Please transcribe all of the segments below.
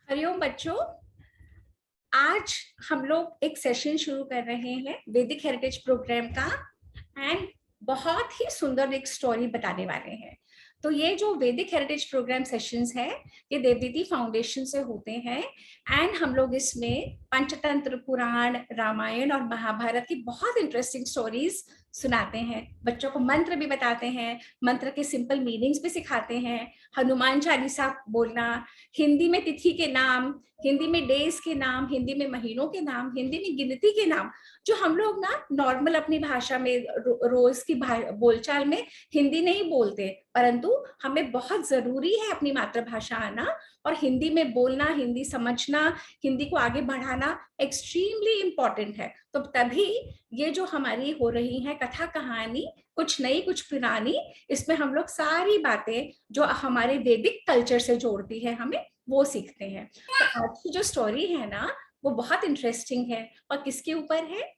हरिओम बच्चों, आज हम लोग एक सेशन शुरू कर रहे हैं वैदिक हेरिटेज प्रोग्राम का। एंड बहुत ही सुंदर एक स्टोरी बताने वाले हैं। तो ये जो वैदिक हेरिटेज प्रोग्राम सेशंस है, ये देवदीदी फाउंडेशन से होते हैं। एंड हम लोग इसमें पंचतंत्र, पुराण, रामायण और महाभारत की बहुत इंटरेस्टिंग स्टोरीज सुनाते हैं। बच्चों को मंत्र भी बताते हैं, मंत्र के सिंपल मीनिंग्स भी सिखाते हैं, हनुमान चालीसा बोलना, हिंदी में तिथि के नाम, हिंदी में डेज के नाम, हिंदी में महीनों के नाम, हिंदी में गिनती के नाम, जो हम लोग ना नॉर्मल अपनी भाषा में रोज की बोलचाल में हिंदी नहीं बोलते, परंतु हमें बहुत जरूरी है अपनी मातृभाषा आना और हिंदी में बोलना, हिंदी समझना, हिंदी को आगे बढ़ाना एक्सट्रीमली इम्पोर्टेंट है। तो तभी ये जो हमारी हो रही है कथा कहानी, कुछ नई कुछ पुरानी, इसमें हम लोग सारी बातें जो हमारे वैदिक कल्चर से जोड़ती है हमें वो सीखते हैं। तो आज की जो स्टोरी है ना वो बहुत इंटरेस्टिंग है और किसके ऊपर है?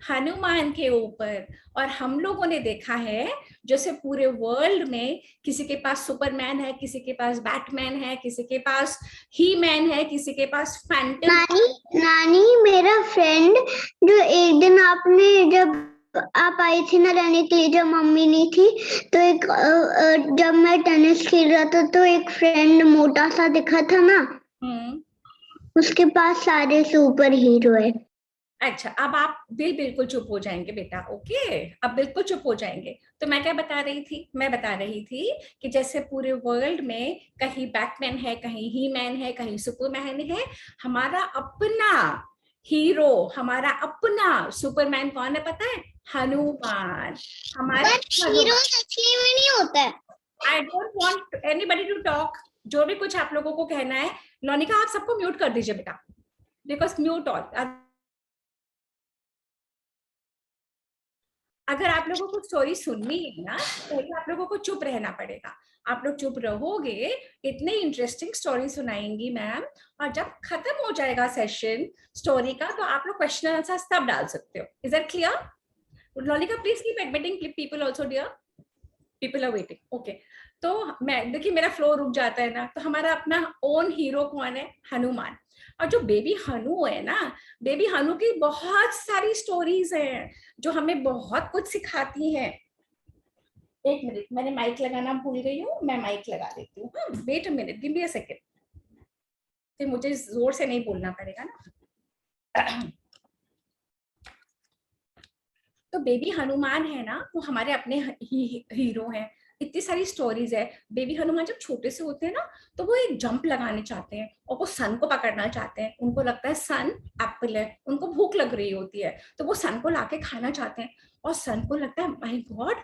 हनुमान के ऊपर। और हम लोगों ने देखा है जैसे पूरे वर्ल्ड में किसी के पास सुपरमैन है, किसी के पास बैटमैन है, किसी के पास ही मैन है, किसी के पास फैंटम। नानी मेरा फ्रेंड जो एक दिन आपने जब आप आई थी ना रहने के लिए, जब मम्मी नहीं थी, तो एक जब मैं टेनिस खेल रहा था तो एक फ्रेंड मोटा सा दिखा था ना, उसके पास सारे सुपर हीरो है। अच्छा, अब आप बिल्कुल चुप हो जाएंगे बेटा। ओके, अब बिल्कुल चुप हो जाएंगे। तो मैं क्या बता रही थी? मैं बता रही थी कि जैसे पूरे वर्ल्ड में कहीं बैटमैन है, कहीं ही मैन है, कहीं सुपरमैन है, हमारा अपना हीरो, हमारा अपना सुपरमैन कौन है पता है? हनुमान। हमारे हीरो सच्ची में नहीं होता है। I don't want anybody to talk. जो भी कुछ आप लोगों को कहना है, लोनिका आप सबको म्यूट कर दीजिए बेटा, बिकॉज म्यूट ऑल। अगर आप लोगों को स्टोरी सुननी है ना तो आप लोगों को चुप रहना पड़ेगा। आप लोग चुप रहोगे, इतने इंटरेस्टिंग स्टोरी सुनाएंगी मैम, और जब खत्म हो जाएगा सेशन स्टोरी का तो आप लोग क्वेश्चन आंसर तब डाल सकते हो। Is that clear? Lolika please keep admitting people also dear, people are waiting. Okay, तो मैं देखिए मेरा फ्लो रुक जाता है ना। तो हमारा अपना ओन हीरो कौन है? हनुमान। और जो बेबी हनु है ना, बेबी हनु की बहुत सारी स्टोरीज हैं जो हमें बहुत कुछ सिखाती हैं। एक मिनट, मैंने माइक लगाना भूल गई हूँ, मैं माइक लगा देती हूँ। Wait a minute, give me a second. फिर मुझे जोर से नहीं बोलना पड़ेगा ना। तो बेबी हनुमान है ना, वो हमारे अपने हीरो हैं। इतनी सारी स्टोरीज है। बेबी हनुमान जब छोटे से होते हैं ना तो वो एक जंप लगाने चाहते हैं और वो सन को पकड़ना चाहते हैं। उनको लगता है सन एप्पल है, उनको भूख लग रही होती है तो वो सन को लाके खाना चाहते हैं। और सन को लगता है माय गॉड,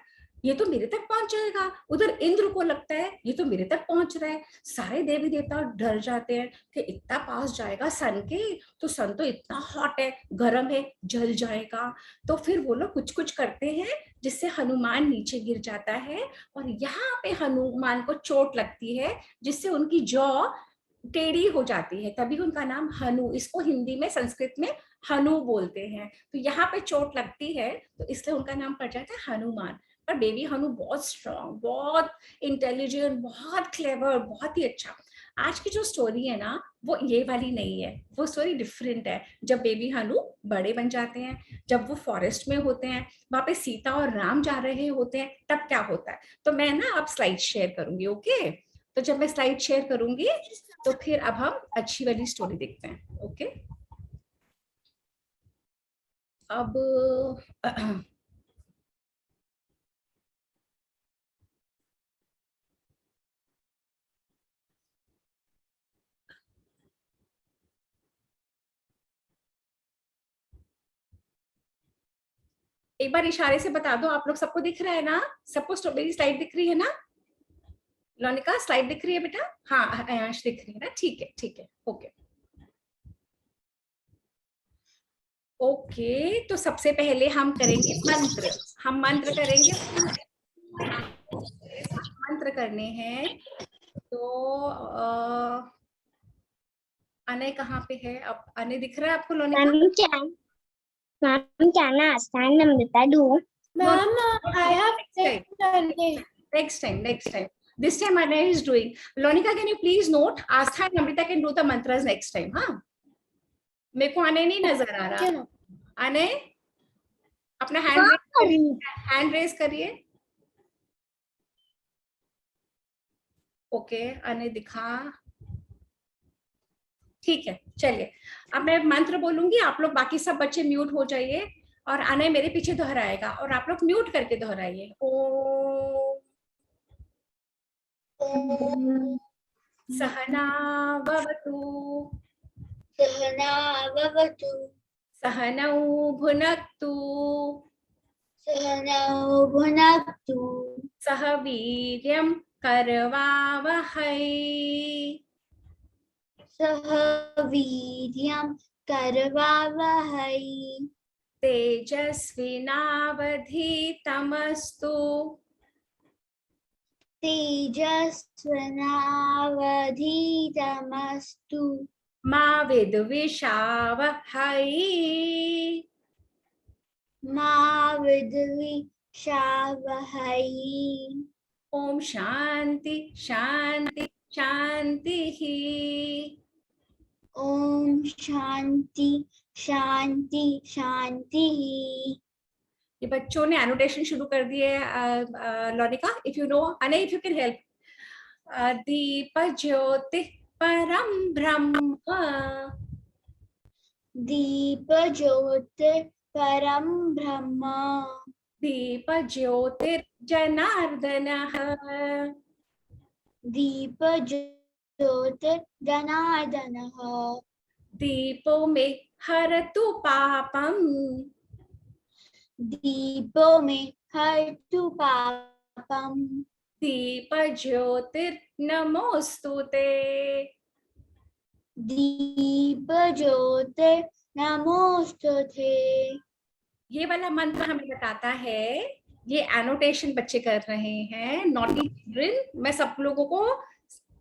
ये तो मेरे तक पहुंच जाएगा। उधर इंद्र को लगता है ये तो मेरे तक पहुंच रहा है। सारे देवी देवता डर जाते हैं कि इतना पास जाएगा सन के, तो सन तो इतना हॉट है, गर्म है, जल जाएगा। तो फिर वो लोग कुछ कुछ करते हैं जिससे हनुमान नीचे गिर जाता है और यहाँ पे हनुमान को चोट लगती है जिससे उनकी जॉ टेढ़ी हो जाती है, तभी उनका नाम हनु। इसको हिंदी में, संस्कृत में हनु बोलते हैं। तो यहाँ पे चोट लगती है तो इसलिए उनका नाम पड़ जाता है हनुमान। पर बेबी हनु बहुत स्ट्रॉन्ग, बहुत इंटेलिजेंट, बहुत क्लेवर, बहुत ही अच्छा। आज की जो स्टोरी है ना वो ये वाली नहीं है, वो स्टोरी डिफरेंट है। जब बेबी हनु बड़े बन जाते हैं, जब वो फॉरेस्ट में होते हैं, वहां पे सीता और राम जा रहे होते हैं, तब क्या होता है। तो मैं ना अब स्लाइड शेयर करूंगी। ओके, तो जब मैं स्लाइड शेयर करूंगी तो फिर अब हम अच्छी वाली स्टोरी देखते हैं। ओके, अब एक बार इशारे से बता दो, आप लोग सबको दिख रहा है ना? सबको मेरी स्लाइड दिख रही है ना? लोनिका स्लाइड दिख रही है बेटा? हाँ, अयांश दिख रही है ना? ठीक है, ठीक है, ओके। ओके, तो सबसे पहले हम करेंगे मंत्र। हम मंत्र करेंगे, मंत्र करने हैं। तो अनय कहाँ पे है? अब अनय दिख रहा है आपको लोनिका? मैम क्या ना आसान नंबर बता दूं? Ma'am I have next time, next time. This time Anay is doing. Lonika, can you please note? Astha and Amrita can do the mantras next time. हाँ, मेरे को Anay नहीं नजर आ रहा. Anay, अपना हैंड रेज करिए. ओके, Anay दिखा. ठीक है, चलिए. अब मैं मंत्र बोलूंगी, आप लोग बाकी सब बच्चे म्यूट हो जाइए और Anay मेरे पीछे दोहराएगा और आप लोग म्यूट करके दोहराइए. ओम सहना भवतु सहनौ भुनक्तु सह वीर्यं करवावहै तेजस्विनावधीतमस्तु मा विद्विषावहै ओम शांति शांति शांति. ओम शांति शांति शांति. ये बच्चों ने एनोटेशन शुरू कर दिए. लोनिका, इफ यू नो, अने इफ यू कैन हेल्प. दीप ज्योति परम ब्रह्म. दीप ज्योति परम ब्रह्म. दीप ज्योतिर्जनार्दनः. दीप ज्योतिर्जनार्दनः. दीपो मे हरतु पापम. दीपो में हरतु पापम. दीप ज्योतिर्नमोस्तुते. दीप ज्योतिर नमोस्तुते. ये वाला मंत्र हमें बताता है, ये एनोटेशन बच्चे कर रहे हैं, नॉटी चिल्ड्रन. मैं सब लोगों को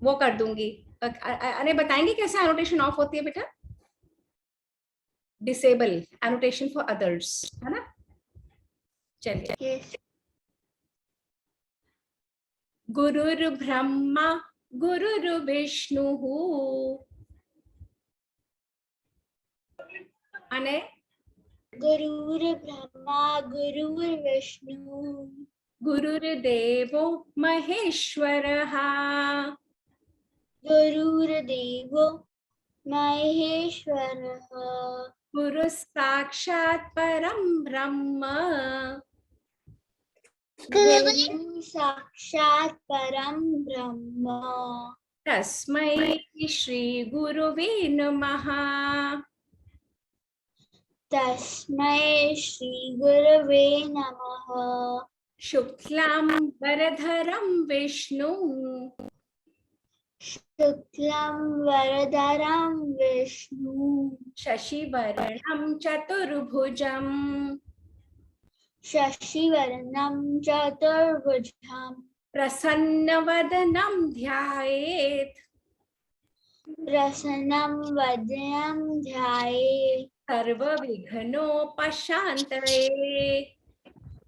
वो कर दूंगी. अरे बताएंगे कैसे एनोटेशन ऑफ होती है बेटा? डिसेबल एनोटेशन फॉर अदर्स, है ना? चलिए. Yes. गुरुर्ब्रह्मा गुरुर्विष्णुः. अने गुरुर्ब्रह्मा गुरुर्विष्णु. गुरुर्देवो महेश्वरः. गुरुर्देवो महेश्वरः. गुरु साक्षात् परम ब्रह्म. गुरु साक्षात् परम ब्रह्म. तस्मै श्री गुरुवे नमः. तस्मै श्री गुरवे नमः. शुक्लां वरधरं विष्णु. शुक्लं वरदरं विष्णु. शशिवर्णं चतुर्भुजं. शशिवर्णं चतुर्भुजं. प्रसन्नवदनं ध्यायेत्. प्रसन्नं वदनं ध्यायेत्. सर्वविघ्नोपशान्तये.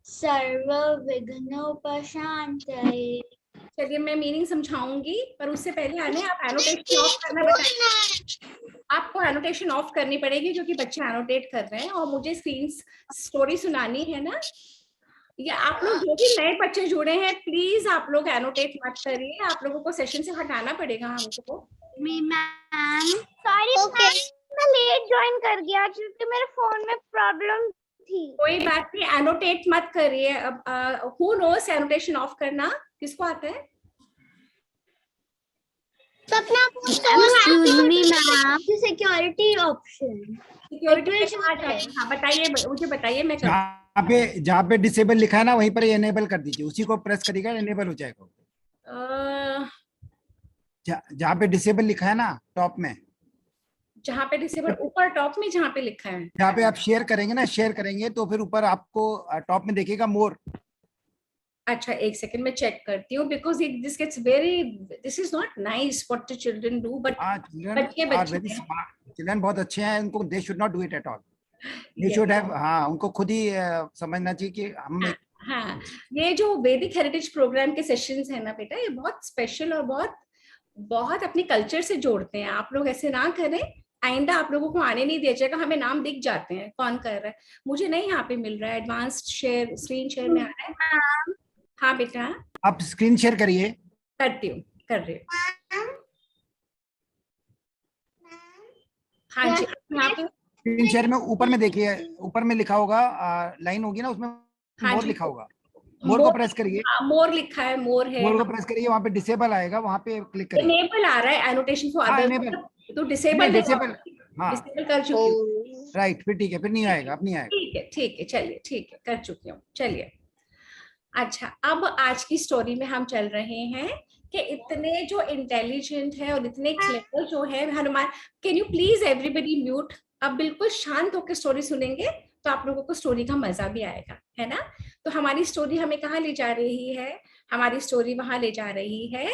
सर्वविघ्नोपशान्तये. चलिए मैं मीनिंग समझाऊंगी, पर उससे पहले आने आप एनोटेशन ऑफ करना बताइए. आपको एनोटेशन ऑफ करनी पड़ेगी क्योंकि बच्चे एनोटेट कर रहे हैं और मुझे स्टोरी सुनानी है ना. या आप लोग जो भी नए बच्चे जुड़े हैं, प्लीज आप लोग एनोटेट मत करिए. आप लोगों को सेशन से हटाना पड़ेगा हमको. मैम सॉरी मैं लेट ज्वाइन कर गया क्योंकि मेरे फोन में प्रॉब्लम थी. कोई बात नहीं, एनोटेट मत करिए. हु नोस एनोटेशन ऑफ करना किसको आता है? सपना excuse me ma'am, security option. Security है. हाँ बताइए, मुझे बताइए. मैं जहाँ पे डिसेबल लिखा है ना, वहीं पर एनेबल कर दीजिए. उसी को प्रेस करिएगा, एनेबल हो जाएगा. जहाँ पे डिसेबल लिखा है ना टॉप में, जहाँ पे डिसेबल ऊपर टॉप में जहाँ पे लिखा है, जहाँ पे आप शेयर करेंगे ना, शेयर करेंगे तो फिर ऊपर आपको टॉप में देखिएगा मोर. अच्छा एक सेकंड में चेक करती हूँ, because this gets very, this is not nice what the children do. But children बहुत अच्छे हैं, उनको they should not do it at all. They should have, हाँ उनको खुद ही समझना चाहिए कि हम हाँ, ये जो वैदिक हेरिटेज प्रोग्राम के सेशंस है ना बेटा, ये बहुत स्पेशल और बहुत बहुत अपने कल्चर से जोड़ते हैं। आप लोग ऐसे ना करें, आइंदा आप लोगों को आने नहीं दिया जाएगा। हमें नाम दिख जाते हैं कौन कर रहा है, मुझे नहीं यहाँ पे मिल रहा है। एडवांस्ड शेयर, स्क्रीन शेयर में आ रहा है। हाँ बेटा, आप स्क्रीन शेयर करिए। करती हूँ, कर रही हूँ। हाँ जी, यहाँ पे स्क्रीन शेयर में ऊपर में देखिए, ऊपर में लिखा होगा, लाइन होगी ना उसमें, हाँ मोर जी, लिखा होगा, मोर को प्रेस करिए। हाँ, मोर लिखा है, मोर है। मोर को प्रेस करिए, वहां पे डिसेबल आएगा, वहां पे क्लिक करिए। इनेबल आ रहा है, एनोटेशन फॉर हाँ अदर्स, इनेबल, तो नहीं डिसेबल है, डिसेबल, हाँ डिसेबल कर चुकी हूँ। राइट, फिर ठीक है, फिर नहीं आएगा, अब नहीं आएगा। ठीक है, ठीक है, चलिए, ठीक है, कर चुकी हूँ, चलिए। अच्छा, अब आज की स्टोरी में हम चल रहे हैं कि इतने जो इंटेलिजेंट है और इतने क्लेवर जो है Hanuman. Can you please everybody mute? अब बिल्कुल शांत होकर स्टोरी सुनेंगे तो आप लोगों को स्टोरी का मजा भी आएगा, है ना। तो हमारी स्टोरी हमें कहाँ ले जा रही है? हमारी स्टोरी वहां ले जा रही है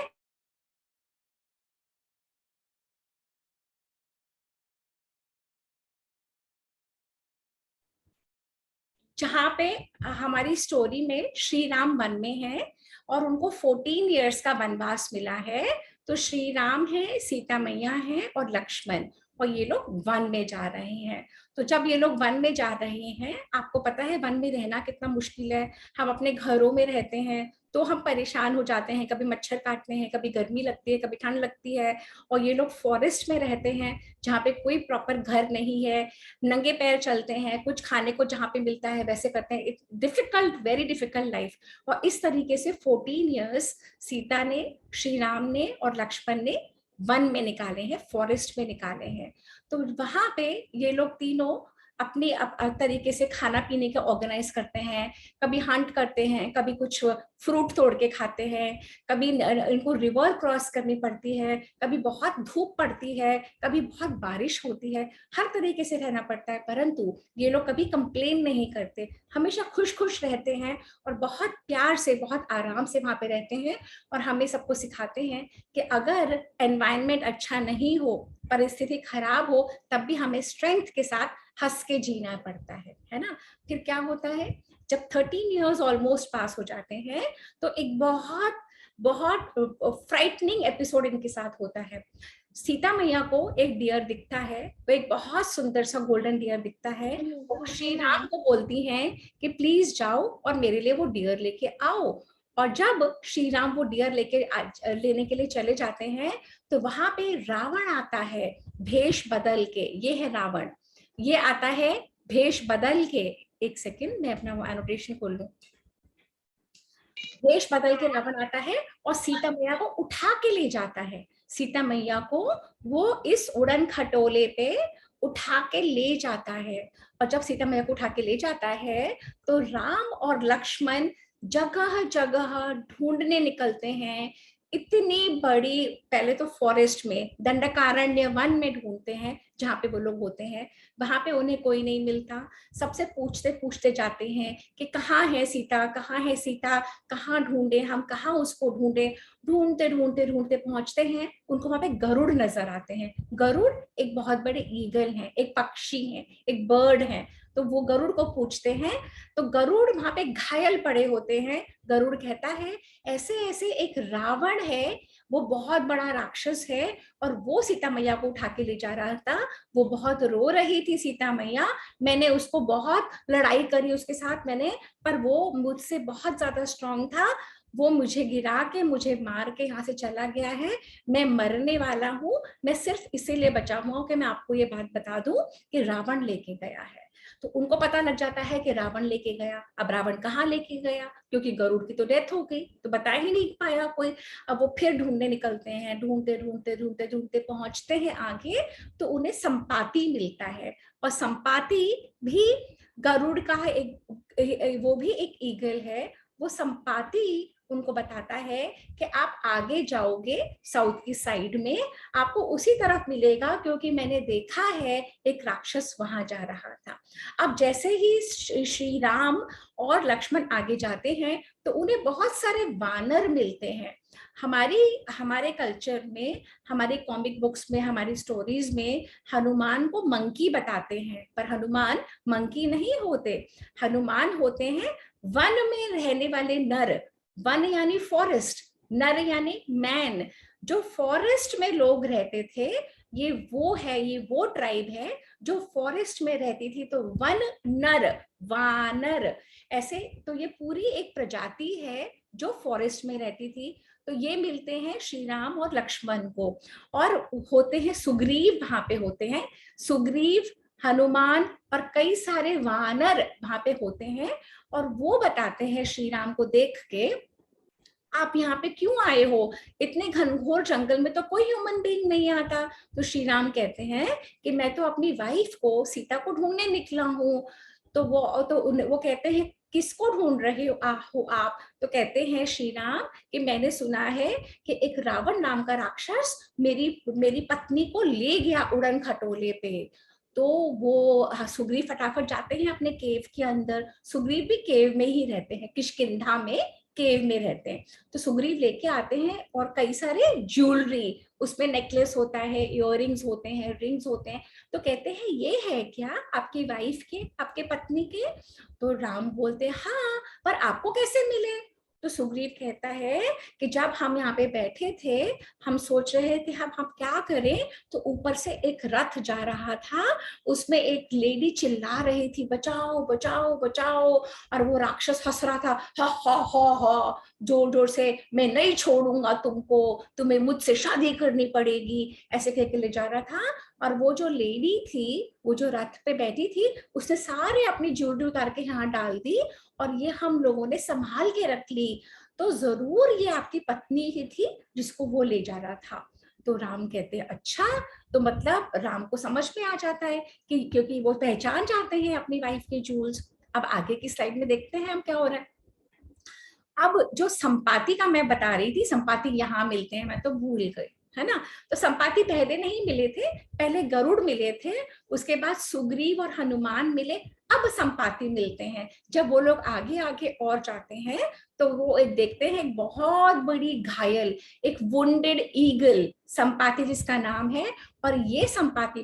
जहाँ पे हमारी स्टोरी में श्री राम वन में है और उनको 14 इयर्स का वनवास मिला है। तो श्री राम है, सीता मैया है और लक्ष्मण, और ये लोग वन में जा रहे हैं। तो जब ये लोग वन में जा रहे हैं, आपको पता है वन में रहना कितना मुश्किल है। हम अपने घरों में रहते हैं तो हम परेशान हो जाते हैं, कभी मच्छर काटते हैं, कभी गर्मी लगती है, कभी ठंड लगती है। और ये लोग फॉरेस्ट में रहते हैं जहाँ पे कोई प्रॉपर घर नहीं है, नंगे पैर चलते हैं, कुछ खाने को जहाँ पे मिलता है वैसे करते हैं। Difficult, very difficult life. और इस तरीके से 14 इयर्स सीता ने, श्री राम ने और लक्ष्मण ने वन में निकाले हैं, फॉरेस्ट में निकाले हैं। तो वहां पे ये लोग तीनों अपनी तरीके से खाना पीने के ऑर्गेनाइज करते हैं। कभी हंट करते हैं, कभी कुछ फ्रूट तोड़ के खाते हैं, कभी इनको रिवर क्रॉस करनी पड़ती है, कभी बहुत धूप पड़ती है, कभी बहुत बारिश होती है। हर तरीके से रहना पड़ता है, परंतु ये लोग कभी कंप्लेन नहीं करते, हमेशा खुश खुश रहते हैं और बहुत प्यार से, बहुत आराम से वहां पे रहते हैं। और हमें सबको सिखाते हैं कि अगर एनवायरनमेंट अच्छा नहीं हो, परिस्थिति खराब हो, तब भी हमें स्ट्रेंथ के साथ हंस के जीना पड़ता है ना। फिर क्या होता है, जब 13 इयर्स ऑलमोस्ट पास हो जाते हैं तो एक बहुत बहुत फ्राइटनिंग एपिसोड इनके साथ होता है। सीता मैया को एक डियर दिखता है, वो एक बहुत सुंदर सा गोल्डन डियर दिखता है। वो श्री राम को बोलती हैं कि प्लीज जाओ और मेरे लिए वो डियर लेके आओ। और जब श्री राम वो डियर लेने के लिए चले जाते हैं तो वहां पे रावण आता है भेष बदल के। ये है रावण, ये आता है भेष बदल के। एक सेकंड, मैं अपना एनोटेशन खोल लूं। भेष बदल के रावण आता है और सीता मैया को उठा के ले जाता है। सीता मैया को वो इस उड़न खटोले पे उठा के ले जाता है। और जब सीता मैया को उठा के ले जाता है तो राम और लक्ष्मण जगह जगह ढूंढने निकलते हैं। इतनी बड़ी, पहले तो फॉरेस्ट में दंडकारण्य वन में ढूंढते हैं जहाँ पे वो लोग होते हैं, वहां पे उन्हें कोई नहीं मिलता। सबसे पूछते पूछते जाते हैं कि कहाँ है सीता, कहाँ है सीता, कहाँ ढूंढे हम, कहाँ उसको ढूंढे। ढूंढते ढूंढते ढूंढते पहुंचते हैं, उनको वहां पे गरुड़ नजर आते हैं। गरुड़ एक बहुत बड़े ईगल हैं, एक पक्षी हैं, एक बर्ड हैं। तो वो गरुड़ को पूछते हैं तो गरुड़ वहां पे घायल पड़े होते हैं। गरुड़ कहता है ऐसे ऐसे एक रावण है, वो बहुत बड़ा राक्षस है और वो सीता मैया को उठा के ले जा रहा था। वो बहुत रो रही थी सीता मैया, मैंने उसको बहुत लड़ाई करी उसके साथ मैंने, पर वो मुझसे बहुत ज्यादा स्ट्रांग था। वो मुझे गिरा के, मुझे मार के यहाँ से चला गया है। मैं मरने वाला हूँ। मैं सिर्फ इसीलिए बचा हुआ हूँ कि मैं आपको ये बात बता दूं कि रावण लेके गया है। तो उनको पता लग जाता है कि रावण लेके गया। अब रावण कहाँ लेके गया, क्योंकि गरुड़ की तो डेथ हो गई, तो बता ही नहीं पाया कोई। अब वो फिर ढूंढने निकलते हैं, ढूंढते ढूंढते ढूंढते ढूंढते पहुंचते हैं आगे, तो उन्हें संपाति मिलता है। और संपाति भी गरुड़ का एक, वो भी एक ईगल है। वो संपाति उनको बताता है कि आप आगे जाओगे साउथ की साइड में, आपको उसी तरफ मिलेगा, क्योंकि मैंने देखा है एक राक्षस वहां जा रहा था। अब जैसे ही श्री राम और लक्ष्मण आगे जाते हैं तो उन्हें बहुत सारे वानर मिलते हैं। हमारे कल्चर में, हमारे कॉमिक बुक्स में, हमारी स्टोरीज में हनुमान को मंकी बताते हैं, पर हनुमान मंकी नहीं होते। हनुमान होते हैं वन में रहने वाले नर। वन यानी फॉरेस्ट, नर यानी मैन। जो फॉरेस्ट में लोग रहते थे, ये वो ट्राइब है जो फॉरेस्ट में रहती थी। तो वन नर, वानर, ऐसे। तो ये पूरी एक प्रजाति है जो फॉरेस्ट में रहती थी। तो ये मिलते हैं श्री राम और लक्ष्मण को, और होते हैं सुग्रीव वहां पे होते हैं। सुग्रीव, हनुमान और कई सारे वानर वहां पे होते हैं, और वो बताते हैं श्री राम को देख के, आप यहाँ पे क्यों आए हो? इतने घनघोर जंगल में तो कोई ह्यूमन बीइंग नहीं आता। तो श्री राम कहते हैं कि मैं तो अपनी वाइफ को, सीता को ढूंढने निकला हूँ। तो वो कहते हैं किसको ढूंढ रहे हो आप? तो कहते हैं श्री राम कि मैंने सुना है कि एक रावण नाम का राक्षस मेरी पत्नी को ले गया उड़न खटोले पे। तो वो सुग्रीव फटाफट जाते हैं अपने केव के अंदर। सुग्रीव भी केव में ही रहते हैं, किष्किंधा में केव में रहते हैं। तो सुग्रीव लेके आते हैं और कई सारे ज्वेलरी, उसमें नेकलेस होता है, इयररिंग्स होते हैं, रिंग्स होते हैं। तो कहते हैं ये है क्या आपकी वाइफ के, आपके पत्नी के? तो राम बोलते हाँ, पर आपको कैसे मिले? तो सुग्रीव कहता है कि जब हम यहाँ पे बैठे थे, हम सोच रहे थे हम क्या करें, तो ऊपर से एक रथ जा रहा था, उसमें एक लेडी चिल्ला रही थी बचाओ बचाओ बचाओ, और वो राक्षस हंस रहा था हा हा हा हा जोर जोर से, मैं नहीं छोड़ूंगा तुमको, तुम्हें मुझसे शादी करनी पड़ेगी, ऐसे कह के ले जा रहा था। और वो जो लेडी थी, वो जो रथ पे बैठी थी, उसने सारे अपनी ज्वेलरी उतार के यहाँ डाल दी, और ये हम लोगों ने संभाल के रख ली। तो जरूर ये आपकी पत्नी ही थी जिसको वो ले जा रहा था। तो राम कहते हैं अच्छा, तो मतलब राम को समझ में आ जाता है कि क्योंकि वो पहचान जाते हैं अपनी वाइफ के जूल्स। अब आगे की स्लाइड में देखते हैं हम क्या हो रहा है। अब जो संपाति का मैं बता रही थी, संपाति यहाँ मिलते हैं, मैं तो भूल गई, है ना। तो संपाति पहले नहीं मिले थे, पहले गरुड़ मिले थे, उसके बाद सुग्रीव और हनुमान मिले, अब संपाति मिलते हैं। जब वो लोग आगे आगे और जाते हैं तो वो एक देखते हैं एक बहुत बड़ी घायल, एक वुंडेड ईगल, संपाति जिसका नाम है। और ये संपाति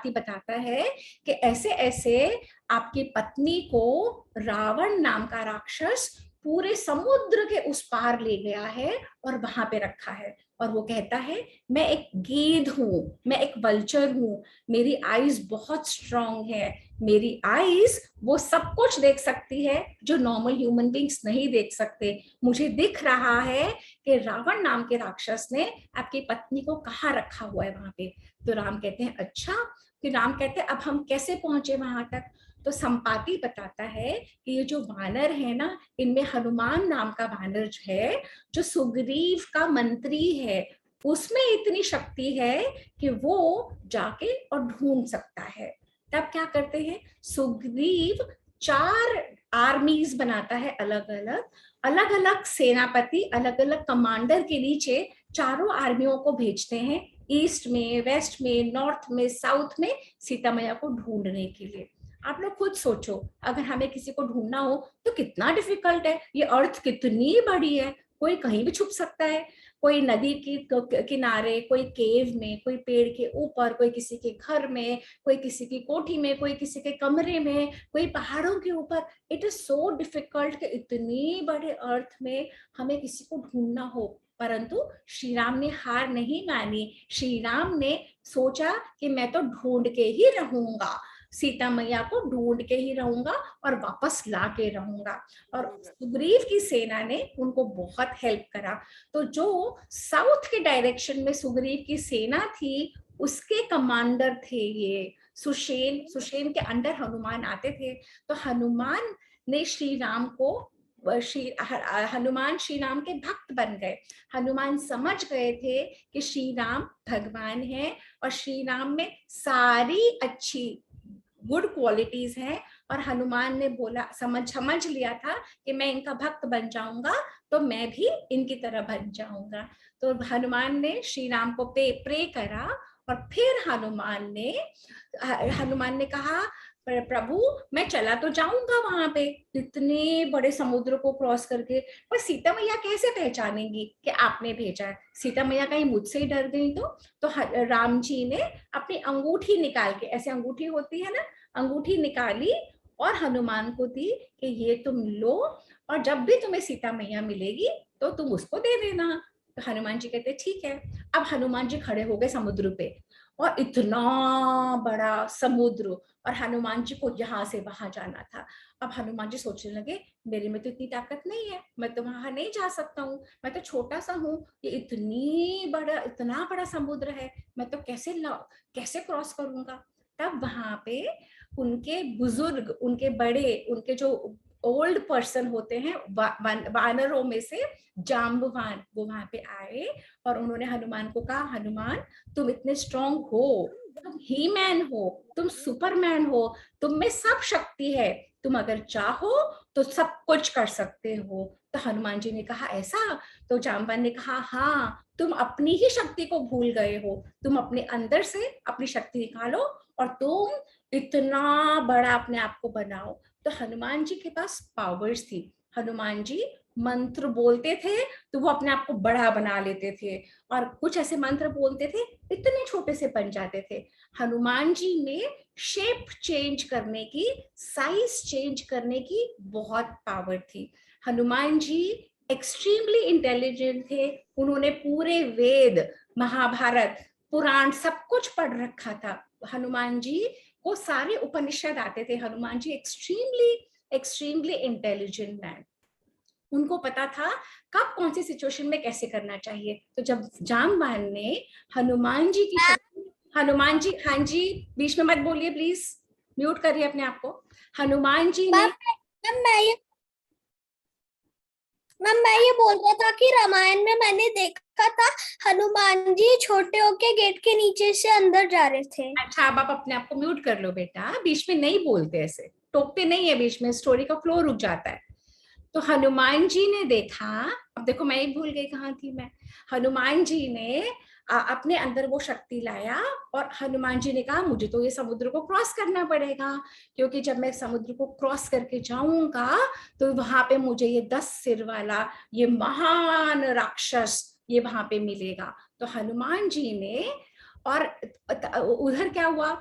बताता है कि ऐसे ऐसे आपकी पत्नी को रावण नाम का राक्षस पूरे समुद्र के उस पार ले गया है और वहां पे रखा है। और वो कहता है मैं एक गीध हूँ, मैं एक वल्चर हूँ, मेरी आईज बहुत स्ट्रांग है, मेरी आईज वो सब कुछ देख सकती है जो नॉर्मल ह्यूमन बींग्स नहीं देख सकते। मुझे दिख रहा है कि रावण नाम के राक्षस ने आपकी पत्नी को कहाँ रखा हुआ है वहां पे। तो राम कहते हैं अच्छा। फिर राम कहते हैं अब हम कैसे पहुंचे वहां तक? तो संपाति बताता है कि ये जो वानर है ना, इनमें हनुमान नाम का वानर जो है, जो सुग्रीव का मंत्री है, उसमें इतनी शक्ति है कि वो जाके और ढूंढ सकता है। तब क्या करते हैं, सुग्रीव 4 आर्मीज बनाता है, अलग अलग सेनापति, अलग अलग कमांडर के नीचे चारों आर्मियों को भेजते हैं, ईस्ट में, वेस्ट में, नॉर्थ में, साउथ में, सीता मैया को ढूंढने के लिए। आप लोग खुद सोचो, अगर हमें किसी को ढूंढना हो तो कितना डिफिकल्ट है। ये अर्थ कितनी बड़ी है, कोई कहीं भी छुप सकता है, कोई नदी की किनारे, कोई केव में, कोई पेड़ के ऊपर, कोई किसी के घर में, कोई किसी की कोठी में, कोई किसी के कमरे में, कोई पहाड़ों के ऊपर। इट इज सो डिफिकल्ट कि इतनी बड़े अर्थ में हमें किसी को ढूंढना हो। परंतु श्री राम ने हार नहीं मानी। श्री राम ने सोचा कि मैं तो ढूंढ के ही रहूंगा, सीता मैया को ढूंढ के ही रहूंगा और वापस ला के रहूंगा। और सुग्रीव की सेना ने उनको बहुत हेल्प करा। तो जो साउथ के डायरेक्शन में सुग्रीव की सेना थी, उसके कमांडर थे ये सुषेण के अंडर हनुमान आते थे। तो हनुमान ने श्री राम को हनुमान श्री राम के भक्त बन गए। हनुमान समझ गए थे कि श्री राम भगवान है और श्री राम में सारी अच्छी गुड क्वालिटीज हैं, और हनुमान ने बोला, समझ लिया था कि मैं इनका भक्त बन जाऊंगा तो मैं भी इनकी तरह बन जाऊंगा। तो हनुमान ने श्री राम को प्रे करा और फिर हनुमान ने कहा, प्रभु मैं चला तो जाऊंगा वहां पे इतने बड़े समुद्र को क्रॉस करके, पर सीता मैया कैसे पहचानेंगी कि आपने भेजा है? सीता मैया कहीं मुझसे ही डर गई तो राम जी ने अपनी अंगूठी निकाल के, ऐसे अंगूठी होती है ना, अंगूठी निकाली और हनुमान को दी कि ये तुम लो, और जब भी तुम्हें सीता मैया मिलेगी तो तुम उसको दे देना। तो हनुमान जी कहते ठीक है। अब हनुमान जी खड़े हो गए समुद्र पे, और इतना बड़ा समुद्र, और हनुमान जी को यहाँ से वहां जाना था। अब हनुमान जी सोचने लगे, मेरे में तो इतनी ताकत नहीं है, मैं तो वहां नहीं जा सकता हूँ, मैं तो छोटा सा हूँ, ये इतना बड़ा समुद्र है, मैं तो कैसे क्रॉस करूंगा। तब वहां पे उनके बुजुर्ग, उनके बड़े, उनके जो ओल्ड पर्सन होते हैं वानरों में से जाम्बवान, वो वहां पे आए और उन्होंने हनुमान को कहा, हनुमान तुम इतने स्ट्रांग हो, तुम ही मैन हो, तुम सुपरमैन हो, तुम में सब शक्ति है, तुम अगर चाहो तो सब कुछ कर सकते हो। तो हनुमान जी ने कहा ऐसा? तो जाम्बवान ने कहा हाँ, तुम अपनी ही शक्ति को भूल गए हो, तुम अपने अंदर से अपनी शक्ति निकालो और तुम इतना बड़ा अपने आप को बनाओ। तो हनुमान जी के पास पावर्स थी। हनुमान जी मंत्र बोलते थे तो वो अपने आप को बड़ा बना लेते थे, और कुछ ऐसे मंत्र बोलते थे इतने छोटे से बन जाते थे। हनुमान जी में शेप चेंज करने की, साइज चेंज करने की बहुत पावर थी। हनुमान जी एक्सट्रीमली इंटेलिजेंट थे। उन्होंने पूरे वेद, महाभारत, पुराण सब कुछ पढ़ रखा था। हनुमान जी को सारे उपनिषद आते थे। Hanuman ji extremely intelligent man. उनको पता था कब कौन सी सिचुएशन में कैसे करना चाहिए। तो जब जामवान ने हनुमान जी की हनुमान जी, हाँ जी, बीच में मत बोलिए प्लीज, म्यूट करिए अपने आप को। हनुमान जी ने मैं ये बोल रहा था कि रामायण में मैंने देखा था हनुमान जी छोटे होके गेट के नीचे से अंदर जा रहे थे। अच्छा, अब आप अपने आप को म्यूट कर लो बेटा, बीच में नहीं बोलते, ऐसे टोकते नहीं है, बीच में स्टोरी का फ्लो रुक जाता है। तो हनुमान जी ने देखा, अब देखो मैं ही भूल गई कहाँ थी मैं। हनुमान जी ने अपने अंदर वो शक्ति लाया, और हनुमान जी ने कहा मुझे तो ये समुद्र को क्रॉस करना पड़ेगा, क्योंकि जब मैं समुद्र को क्रॉस करके जाऊंगा तो वहां पे मुझे ये 10 सिर वाला ये महान राक्षस ये वहां पे मिलेगा। तो हनुमान जी ने, और उधर क्या हुआ,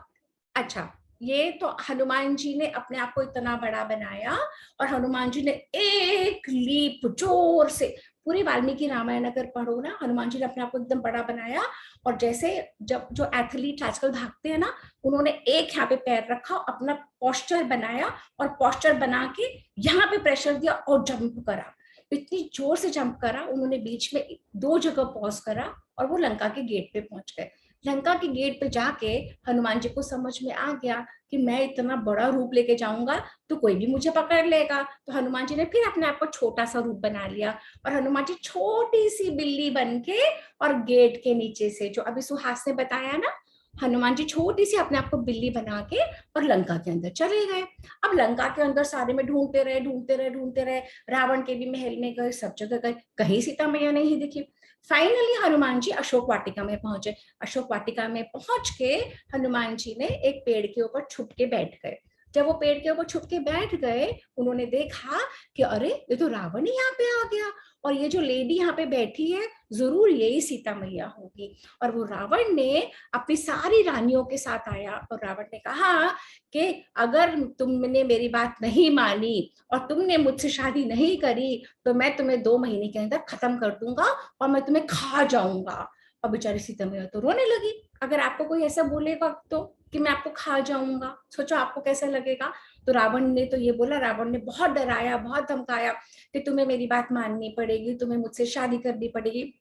अच्छा ये तो हनुमान जी ने अपने आप को इतना बड़ा बनाया, और हनुमान जी ने एक लीप जोर से, पूरी वाल्मीकि रामायण अगर पढ़ो ना, हनुमान जी ने अपने आप को एकदम बड़ा बनाया, और जैसे जब जो एथलीट आजकल भागते हैं ना, उन्होंने एक यहाँ पे पैर रखा, अपना पोस्चर बनाया, और पोस्चर बना के यहाँ पे प्रेशर दिया और जंप करा। इतनी जोर से जंप करा उन्होंने, बीच में 2 जगह पॉज करा, और वो लंका के गेट पे पहुंच गए। लंका के गेट पे जाके हनुमान जी को समझ में आ गया कि मैं इतना बड़ा रूप लेके जाऊंगा तो कोई भी मुझे पकड़ लेगा। तो हनुमान जी ने फिर अपने आप को छोटा सा रूप बना लिया, और हनुमान जी छोटी सी बिल्ली बन के, और गेट के नीचे से, जो अभी सुहास ने बताया ना, हनुमान जी छोटी सी अपने आप को बिल्ली बना के और लंका के अंदर चले गए। अब लंका के अंदर सारे में ढूंढते रहे, रावण के भी महल में गए, सब जगह गए, कहीं सीता मैया नहीं दिखी। फाइनली हनुमान जी अशोक वाटिका में पहुंचे। अशोक वाटिका में पहुंच के हनुमान जी ने एक पेड़ के ऊपर छुप के बैठ गए। जब वो पेड़ के ऊपर छुप के बैठ गए, उन्होंने देखा कि अरे ये तो रावण ही यहाँ पे आ गया, और ये जो लेडी यहाँ पे बैठी है जरूर यही सीता मैया होगी। और वो रावण ने अपनी सारी रानियों के साथ आया, और रावण ने कहा कि अगर तुमने मेरी बात नहीं मानी और तुमने मुझसे शादी नहीं करी तो मैं तुम्हें 2 महीने के अंदर खत्म कर दूंगा और मैं तुम्हें खा जाऊंगा। और बेचारी सीता मैया तो रोने लगी। अगर आपको कोई ऐसा बोलेगा तो कि मैं आपको खा जाऊंगा, सोचो आपको कैसा लगेगा। तो रावण ने तो ये बोला, रावण ने बहुत डराया, बहुत धमकाया कि तुम्हें मेरी बात माननी पड़ेगी, तुम्हें मुझसे शादी करनी पड़ेगी।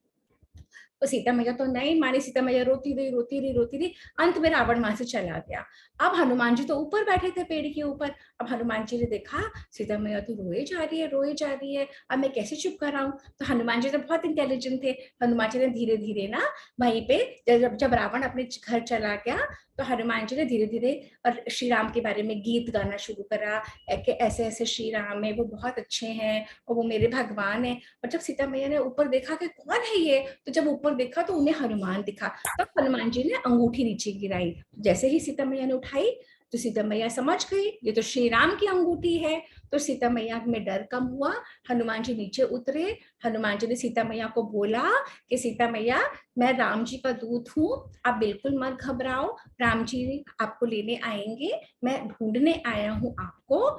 तो सीता मैया तो नहीं मानी। सीता मैया रोती रही, अंत में रावण वहां से चला गया। अब हनुमान जी तो ऊपर बैठे थे पेड़ के ऊपर। अब हनुमान जी ने देखा सीता मैया तो रोए जा रही है, अब मैं कैसे चुप कराऊं। तो हनुमान जी तो बहुत इंटेलिजेंट थे। हनुमान जी ने धीरे धीरे ना वहीं पे जब रावण अपने घर चला गया तो हनुमान जी ने धीरे धीरे और श्री राम के बारे में गीत गाना शुरू करा कि ऐसे ऐसे श्री राम है, वो बहुत अच्छे हैं और वो मेरे भगवान है। और जब सीता मैया ने ऊपर देखा कि कौन है ये, तो जब ऊपर देखा तो उन्हें हनुमान दिखा। तब हनुमान जी ने अंगूठी नीचे गिराई। जैसे ही सीता मैया ने उठाई तो सीता मैया समझ गई ये तो श्री राम की अंगूठी है। तो सीता मैया में डर कम हुआ, हनुमान जी नीचे उतरे। हनुमान जी ने सीता मैया को बोला कि सीता मैया, मैं राम जी का दूत हूँ, आप बिल्कुल मत घबराओ, राम जी आपको लेने आएंगे, मैं ढूंढने आया हूँ आपको।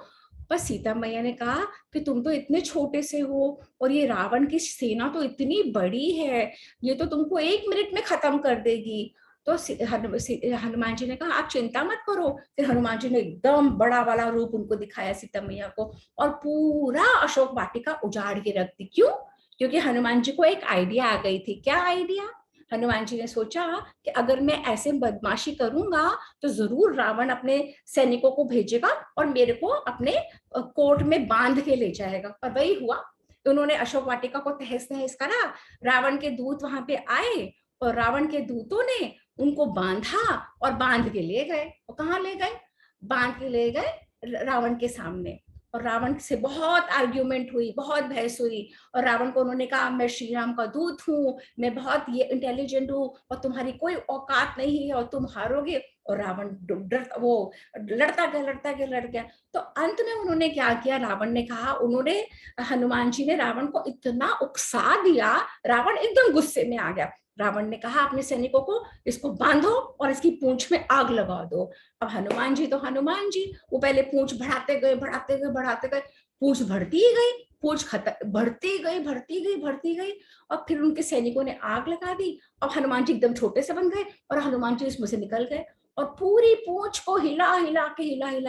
बस सीता मैया ने कहा कि तुम तो इतने छोटे से हो और ये रावण की सेना तो इतनी बड़ी है, ये तो तुमको 1 मिनट में खत्म कर देगी। तो हनुमान जी ने कहा आप चिंता मत करो। फिर हनुमान जी ने एकदम बड़ा वाला रूप उनको दिखाया सीता मैया को, और पूरा अशोक वाटिका उजाड़ के रख दी। क्यों? क्योंकि हनुमान जी को एक आइडिया आ गई थी। क्या आइडिया? हनुमान जी ने सोचा कि अगर मैं ऐसे बदमाशी करूंगा तो जरूर रावण अपने सैनिकों को भेजेगा और मेरे को अपने कोर्ट में बांध के ले जाएगा। और वही हुआ। तो उन्होंने अशोक वाटिका को तहस नहस करा। रावण के दूत वहां पे आए और रावण के दूतों ने उनको बांधा और बांध के ले गए। और कहाँ ले गए? बांध के ले गए रावण के सामने। और रावण से बहुत आर्ग्यूमेंट हुई, बहुत बहस हुई। और रावण को उन्होंने कहा मैं श्री राम का दूत हूँ, मैं बहुत ये इंटेलिजेंट हूँ और तुम्हारी कोई औकात नहीं है और तुम हारोगे। और रावण लड़ता गया। तो अंत में उन्होंने क्या किया, रावण ने कहा, उन्होंने हनुमान जी ने रावण को इतना उकसा दिया, रावण एकदम गुस्से में आ गया। रावण ने कहा अपने सैनिकों को, इसको बांधो और इसकी पूंछ में आग लगा दो। अब हनुमान जी तो हनुमान जी, वो पहले पूंछ बढ़ाते गए, पूंछ बढ़ती ही गई, पूंछ खत्म बढ़ती गई। और फिर उनके सैनिकों ने आग लगा दी। अब हनुमान जी एकदम छोटे से बन गए और हनुमान जी इसमें से निकल गए और पूरी पूंछ को हिला हिला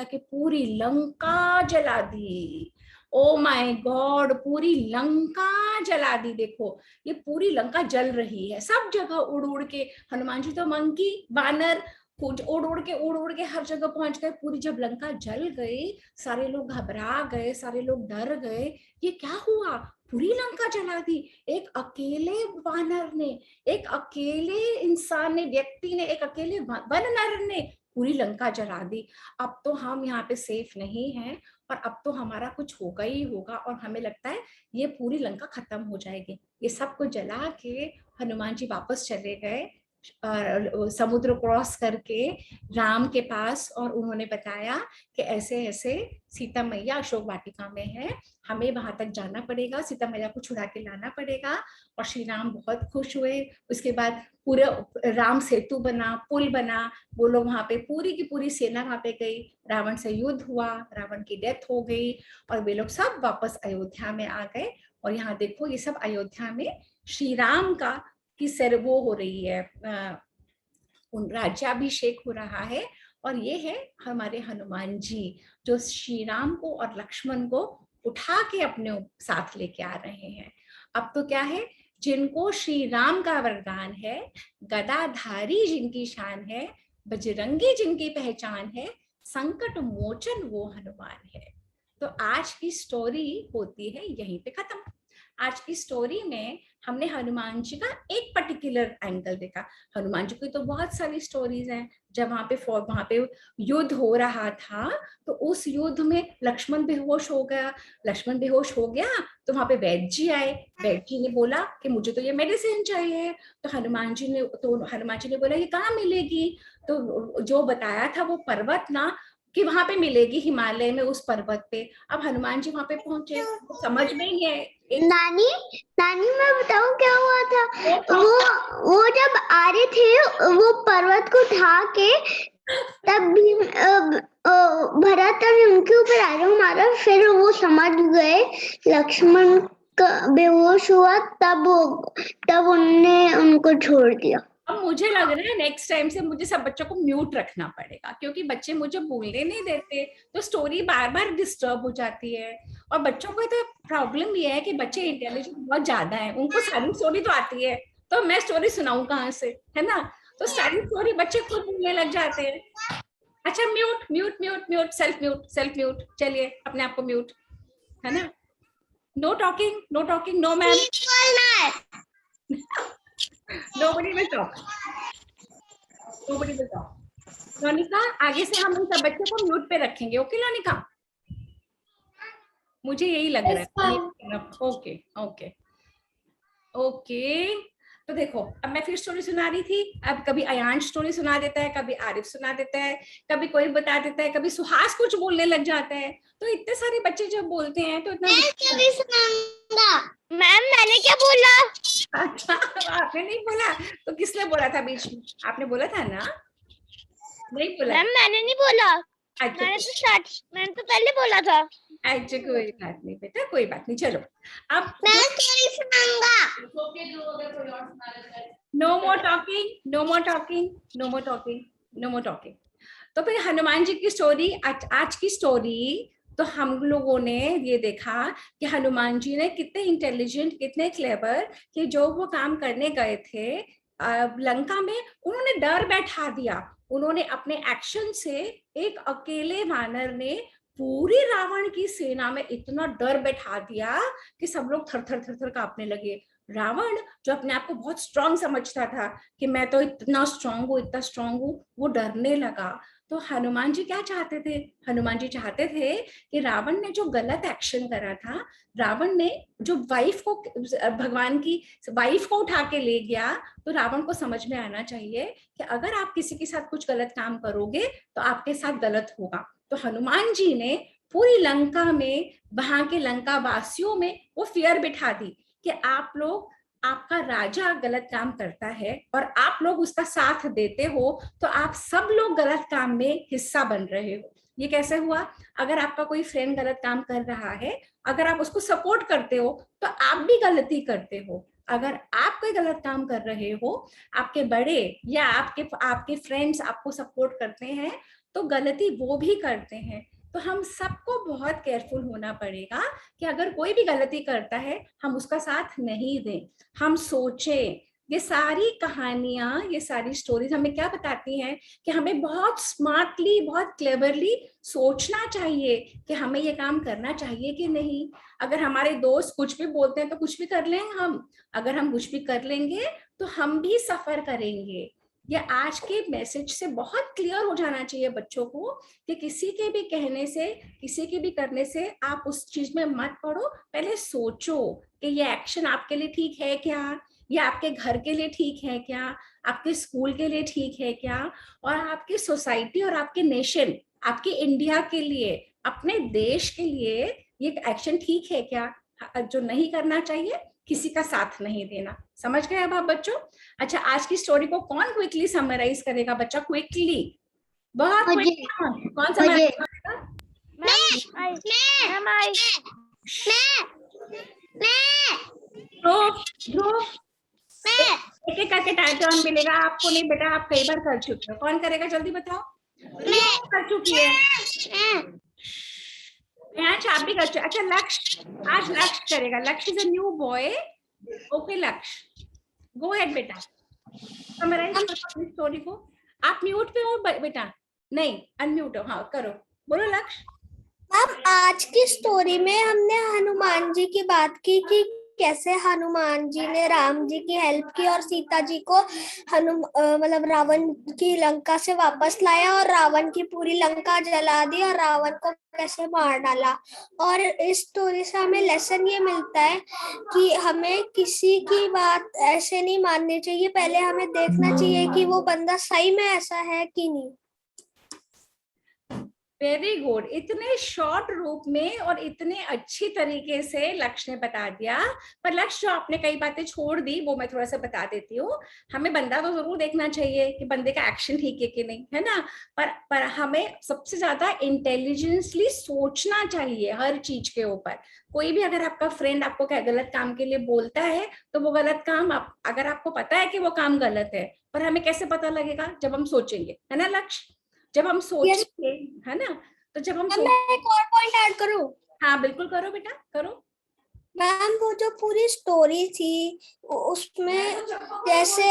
के पूरी लंका जला दी। ओ माय गॉड, पूरी लंका जला दी। देखो ये पूरी लंका जल रही है, सब जगह उड़ उड़ के। हनुमान जी तो मंकी बानर उड़ उड़ के हर जगह पहुंच गए। पूरी जब लंका जल गई, सारे लोग घबरा गए, सारे लोग डर गए। ये क्या हुआ? पूरी लंका जला दी। एक अकेले वानर ने, एक अकेले इंसान ने, व्यक्ति ने, एक अकेले वन नर ने पूरी लंका जला दी। अब तो हम यहाँ पे सेफ नहीं हैं और अब तो हमारा कुछ होगा ही होगा। और हमें लगता है ये पूरी लंका खत्म हो जाएगी। ये सब कुछ जला के हनुमान जी वापस चले गए समुद्र क्रॉस करके राम के पास। और उन्होंने बताया कि ऐसे ऐसे सीता मैया अशोक वाटिका में है, हमें वहां तक जाना पड़ेगा, सीता मैया को छुड़ा के लाना पड़ेगा। और श्री राम बहुत खुश हुए। उसके बाद पूरे राम सेतु बना, पुल बना, वो लोग वहां पे पूरी की पूरी सेना वहां पे गई, रावण से युद्ध हुआ, रावण की डेथ हो गई और वे लोग सब वापस अयोध्या में आ गए। और यहाँ देखो ये सब अयोध्या में श्री राम का की वो हो रही है, राज्याभिषेक हो रहा है। और ये है हमारे हनुमान जी जो श्री राम को और लक्ष्मण को उठा के अपने साथ लेके आ रहे हैं। अब तो क्या है, जिनको श्री राम का वरदान है, गदाधारी जिनकी शान है, बजरंगी जिनकी पहचान है, संकट मोचन वो हनुमान है। तो आज की स्टोरी होती है यहीं पे खत्म। आज की स्टोरी में हमने हनुमान जी का एक पर्टिकुलर एंगल देखा। हनुमान जी की तो बहुत सारी स्टोरीज हैं। जब वहां पे युद्ध हो रहा था तो उस युद्ध में लक्ष्मण बेहोश हो गया। तो वहां पे वैद्य जी आए। वैद्य जी ने बोला कि मुझे तो ये मेडिसिन चाहिए। तो हनुमान जी ने बोला ये कहाँ मिलेगी? तो जो बताया था वो पर्वत ना, कि वहां पे मिलेगी हिमालय में, उस पर्वत पे। अब हनुमान जी वहां पे पहुंचे, समझ में ही है। नानी मैं बताऊं क्या हुआ था? वो जब आ रहे थे वो पर्वत को उठा के, तब भी भरत उनके ऊपर आरों मारा। फिर वो समझ गए लक्ष्मण का बेहोश हुआ, तब उनने उनको छोड़ दिया। अब मुझे लग रहा है नेक्स्ट टाइम से मुझे सब बच्चों को म्यूट रखना पड़ेगा, क्योंकि बच्चे मुझे बोलने नहीं देते तो स्टोरी बार बार डिस्टर्ब हो जाती है। और बच्चों को तो प्रॉब्लम ये है कि बच्चे इंटेलिजेंट बहुत ज्यादा है, उनको सारी स्टोरी तो आती है, तो मैं स्टोरी सुनाऊं कहाँ से, है ना? तो सारी स्टोरी बच्चे खुद बोलने लग जाते हैं। अच्छा, म्यूट, सेल्फ म्यूट, चलिए अपने आप को म्यूट, है ना? No talking, no ma'am. Nobody will talk. Nobody will talk. Lonika, आगे से हम उन सब बच्चों को म्यूट पे रखेंगे, ओके लोनिका? मुझे यही लग रहा है। Okay okay okay. तो देखो, अब मैं फिर स्टोरी सुना रही थी। अब कभी अयांश स्टोरी सुना देता है, कभी आरिफ सुना देता है, कभी कोई बता देता है, कभी सुहास कुछ बोलने लग जाता है। तो इतने सारे बच्चे जब बोलते हैं तो इतना मैम मैंने क्या बोला? अच्छा, आपने नहीं बोला तो किसने बोला था बीच में? आपने बोला था ना? नहीं बोला? मैम मैंने नहीं बोला, अच्छा, मैंने तो पहले बोला था। अच्छा कोई बात नहीं बेटा, कोई बात नहीं। चलो अब no more talking, no more talking, no more talking, no more talking. तो फिर हनुमान जी की स्टोरी, आज की स्टोरी तो हम लोगों ने ये देखा कि हनुमान जी ने कितने इंटेलिजेंट, कितने क्लेवर, कि जो वो काम करने गए थे लंका में, उन्होंने डर बैठा दिया। उन्होंने अपने एक्शन से, एक अकेले वानर ने पूरी रावण की सेना में इतना डर बैठा दिया कि सब लोग थर थर थर थर कांपने लगे। रावण जो अपने आप को बहुत स्ट्रांग समझता था कि मैं तो इतना स्ट्रांग हूँ, इतना स्ट्रांग हूँ, वो डरने लगा। तो हनुमान जी क्या चाहते थे? हनुमान जी चाहते थे कि रावण ने जो गलत एक्शन करा था, रावण ने जो वाइफ को, भगवान की वाइफ को उठा के ले गया, तो रावण को समझ में आना चाहिए कि अगर आप किसी के साथ कुछ गलत काम करोगे तो आपके साथ गलत होगा। तो हनुमान जी ने पूरी लंका में, वहां के लंका वासियों में वो फियर बिठा दी कि आप लोग, आपका राजा गलत काम करता है और आप लोग उसका साथ देते हो, तो आप सब लोग गलत काम में हिस्सा बन रहे हो। ये कैसे हुआ? अगर आपका कोई फ्रेंड गलत काम कर रहा है, अगर आप उसको सपोर्ट करते हो तो आप भी गलती करते हो। अगर आप कोई गलत काम कर रहे हो, आपके बड़े या आपके फ्रेंड्स आपको सपोर्ट करते हैं, तो गलती वो भी करते हैं। तो हम सबको बहुत केयरफुल होना पड़ेगा कि अगर कोई भी गलती करता है, हम उसका साथ नहीं दें। हम सोचें। ये सारी कहानियां, ये सारी स्टोरीज हमें क्या बताती हैं कि हमें बहुत स्मार्टली, बहुत क्लेवरली सोचना चाहिए कि हमें ये काम करना चाहिए कि नहीं। अगर हमारे दोस्त कुछ भी बोलते हैं तो कुछ भी कर लें हम, अगर हम कुछ भी कर लेंगे तो हम भी सफर करेंगे। ये आज के मैसेज से बहुत क्लियर हो जाना चाहिए बच्चों को कि किसी के भी कहने से, किसी के भी करने से आप उस चीज में मत पड़ो। पहले सोचो कि ये एक्शन आपके लिए ठीक है क्या, या आपके घर के लिए ठीक है क्या, आपके स्कूल के लिए ठीक है क्या, और आपकी सोसाइटी और आपके नेशन, आपके इंडिया के लिए, अपने देश के लिए ये एक्शन ठीक है क्या। जो नहीं करना चाहिए, किसी का साथ नहीं देना। समझ गए अब आप बच्चों? अच्छा, आज की स्टोरी को कौन क्विकली समराइज करेगा बच्चा? क्विकली, बहुत क्विकली। कौन समराइज करेगा? एक एक करके टर्न मिलेगा आपको। नहीं बेटा, आप कई बार कर चुके हो। कौन करेगा, जल्दी बताओ। कर चुकी है। आप भी कर चुके। अच्छा लक्ष्य, आज लक्ष्य करेगा। लक्ष्य is a new boy. Okay लक्ष्य, गो अहेड बेटा, समराइज करो अपनी स्टोरी को। आप म्यूट पे हो बेटा? नहीं, अनम्यूट हो। हाँ करो, बोलो लक्ष्य। मैम आज की स्टोरी में हमने हनुमान जी की बात की कि कैसे हनुमान जी ने राम जी की हेल्प की और सीता जी को मतलब रावण की लंका से वापस लाया और रावण की पूरी लंका जला दी और रावण को कैसे मार डाला। और इस स्टोरी से हमें लेसन ये मिलता है कि हमें किसी की बात ऐसे नहीं माननी चाहिए, पहले हमें देखना चाहिए कि वो बंदा सही में ऐसा है कि नहीं। Very good. इतने शॉर्ट रूप में और इतने अच्छी तरीके से लक्ष्य ने बता दिया। पर लक्ष्य, जो आपने कई बातें छोड़ दी वो मैं थोड़ा सा बता देती हूँ। हमें बंदा तो जरूर देखना चाहिए कि बंदे का एक्शन ठीक है कि नहीं, है ना। पर हमें सबसे ज्यादा इंटेलिजेंसली सोचना चाहिए हर चीज के ऊपर। कोई भी अगर आपका फ्रेंड आपको क्या गलत काम के लिए बोलता है, तो वो गलत काम अगर आपको पता है कि वो काम गलत है, पर हमें कैसे पता लगेगा? जब हम सोचेंगे, है ना लक्ष्य। जब हम सोचेंगे, है ना। तो जब हम मैं एक और पॉइंट ऐड करूं? हाँ बिल्कुल करो बेटा, करो। मैम वो जो पूरी स्टोरी थी उसमें जैसे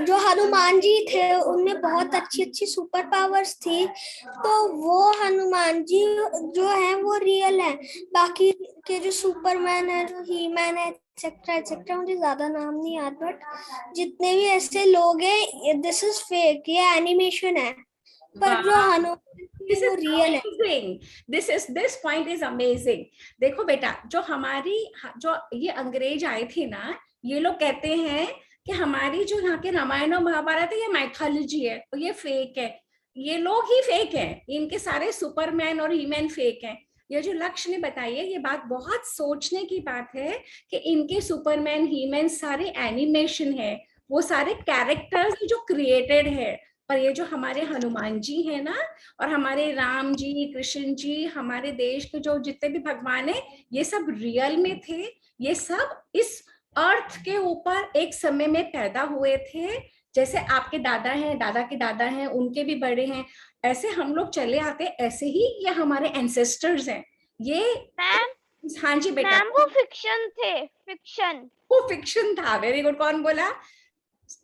जो हनुमान जी थे उनमें बहुत अच्छी अच्छी सुपर पावर्स थी, तो वो हनुमान जी जो है वो रियल है। बाकी के जो सुपरमैन है, जो ही मैन है, एक्सेट्रा मुझे ज्यादा नाम नहीं याद, बट जितने भी ऐसे लोग हैं, दिस इज फेक, ये एनिमेशन है, पर जो हनुमान जी This है is वो रियल है। amazing. This point is amazing. देखो बेटा, जो ये अंग्रेज आए थे ना, ये लोग कहते हैं कि हमारी जो यहाँ के रामायण और महाभारत है ये माइथोलॉजी है और ये फेक है। ये लोग ही फेक हैं, इनके सारे सुपरमैन और हीमैन फेक हैं। ये जो लक्ष्य ने बताई है, ये बात बहुत सोचने की बात है कि इनके सुपरमैन हीमैन सारे एनिमेशन है, वो सारे कैरेक्टर्स जो क्रिएटेड है। पर ये जो हमारे हनुमान जी है ना, और हमारे राम जी, कृष्ण जी, हमारे देश के जो जितने भी भगवान है, ये सब रियल में थे। ये सब इस अर्थ के ऊपर एक समय में पैदा हुए थे। जैसे आपके दादा हैं, दादा के दादा हैं, उनके भी बड़े हैं, ऐसे हम लोग चले आते, ऐसे ही ये हमारे एंसेस्टर्स हैं। ये मैम हाँ जी बेटा, मैम वो फिक्शन थे, फिक्शन। वो फिक्शन था। Very good. कौन बोला?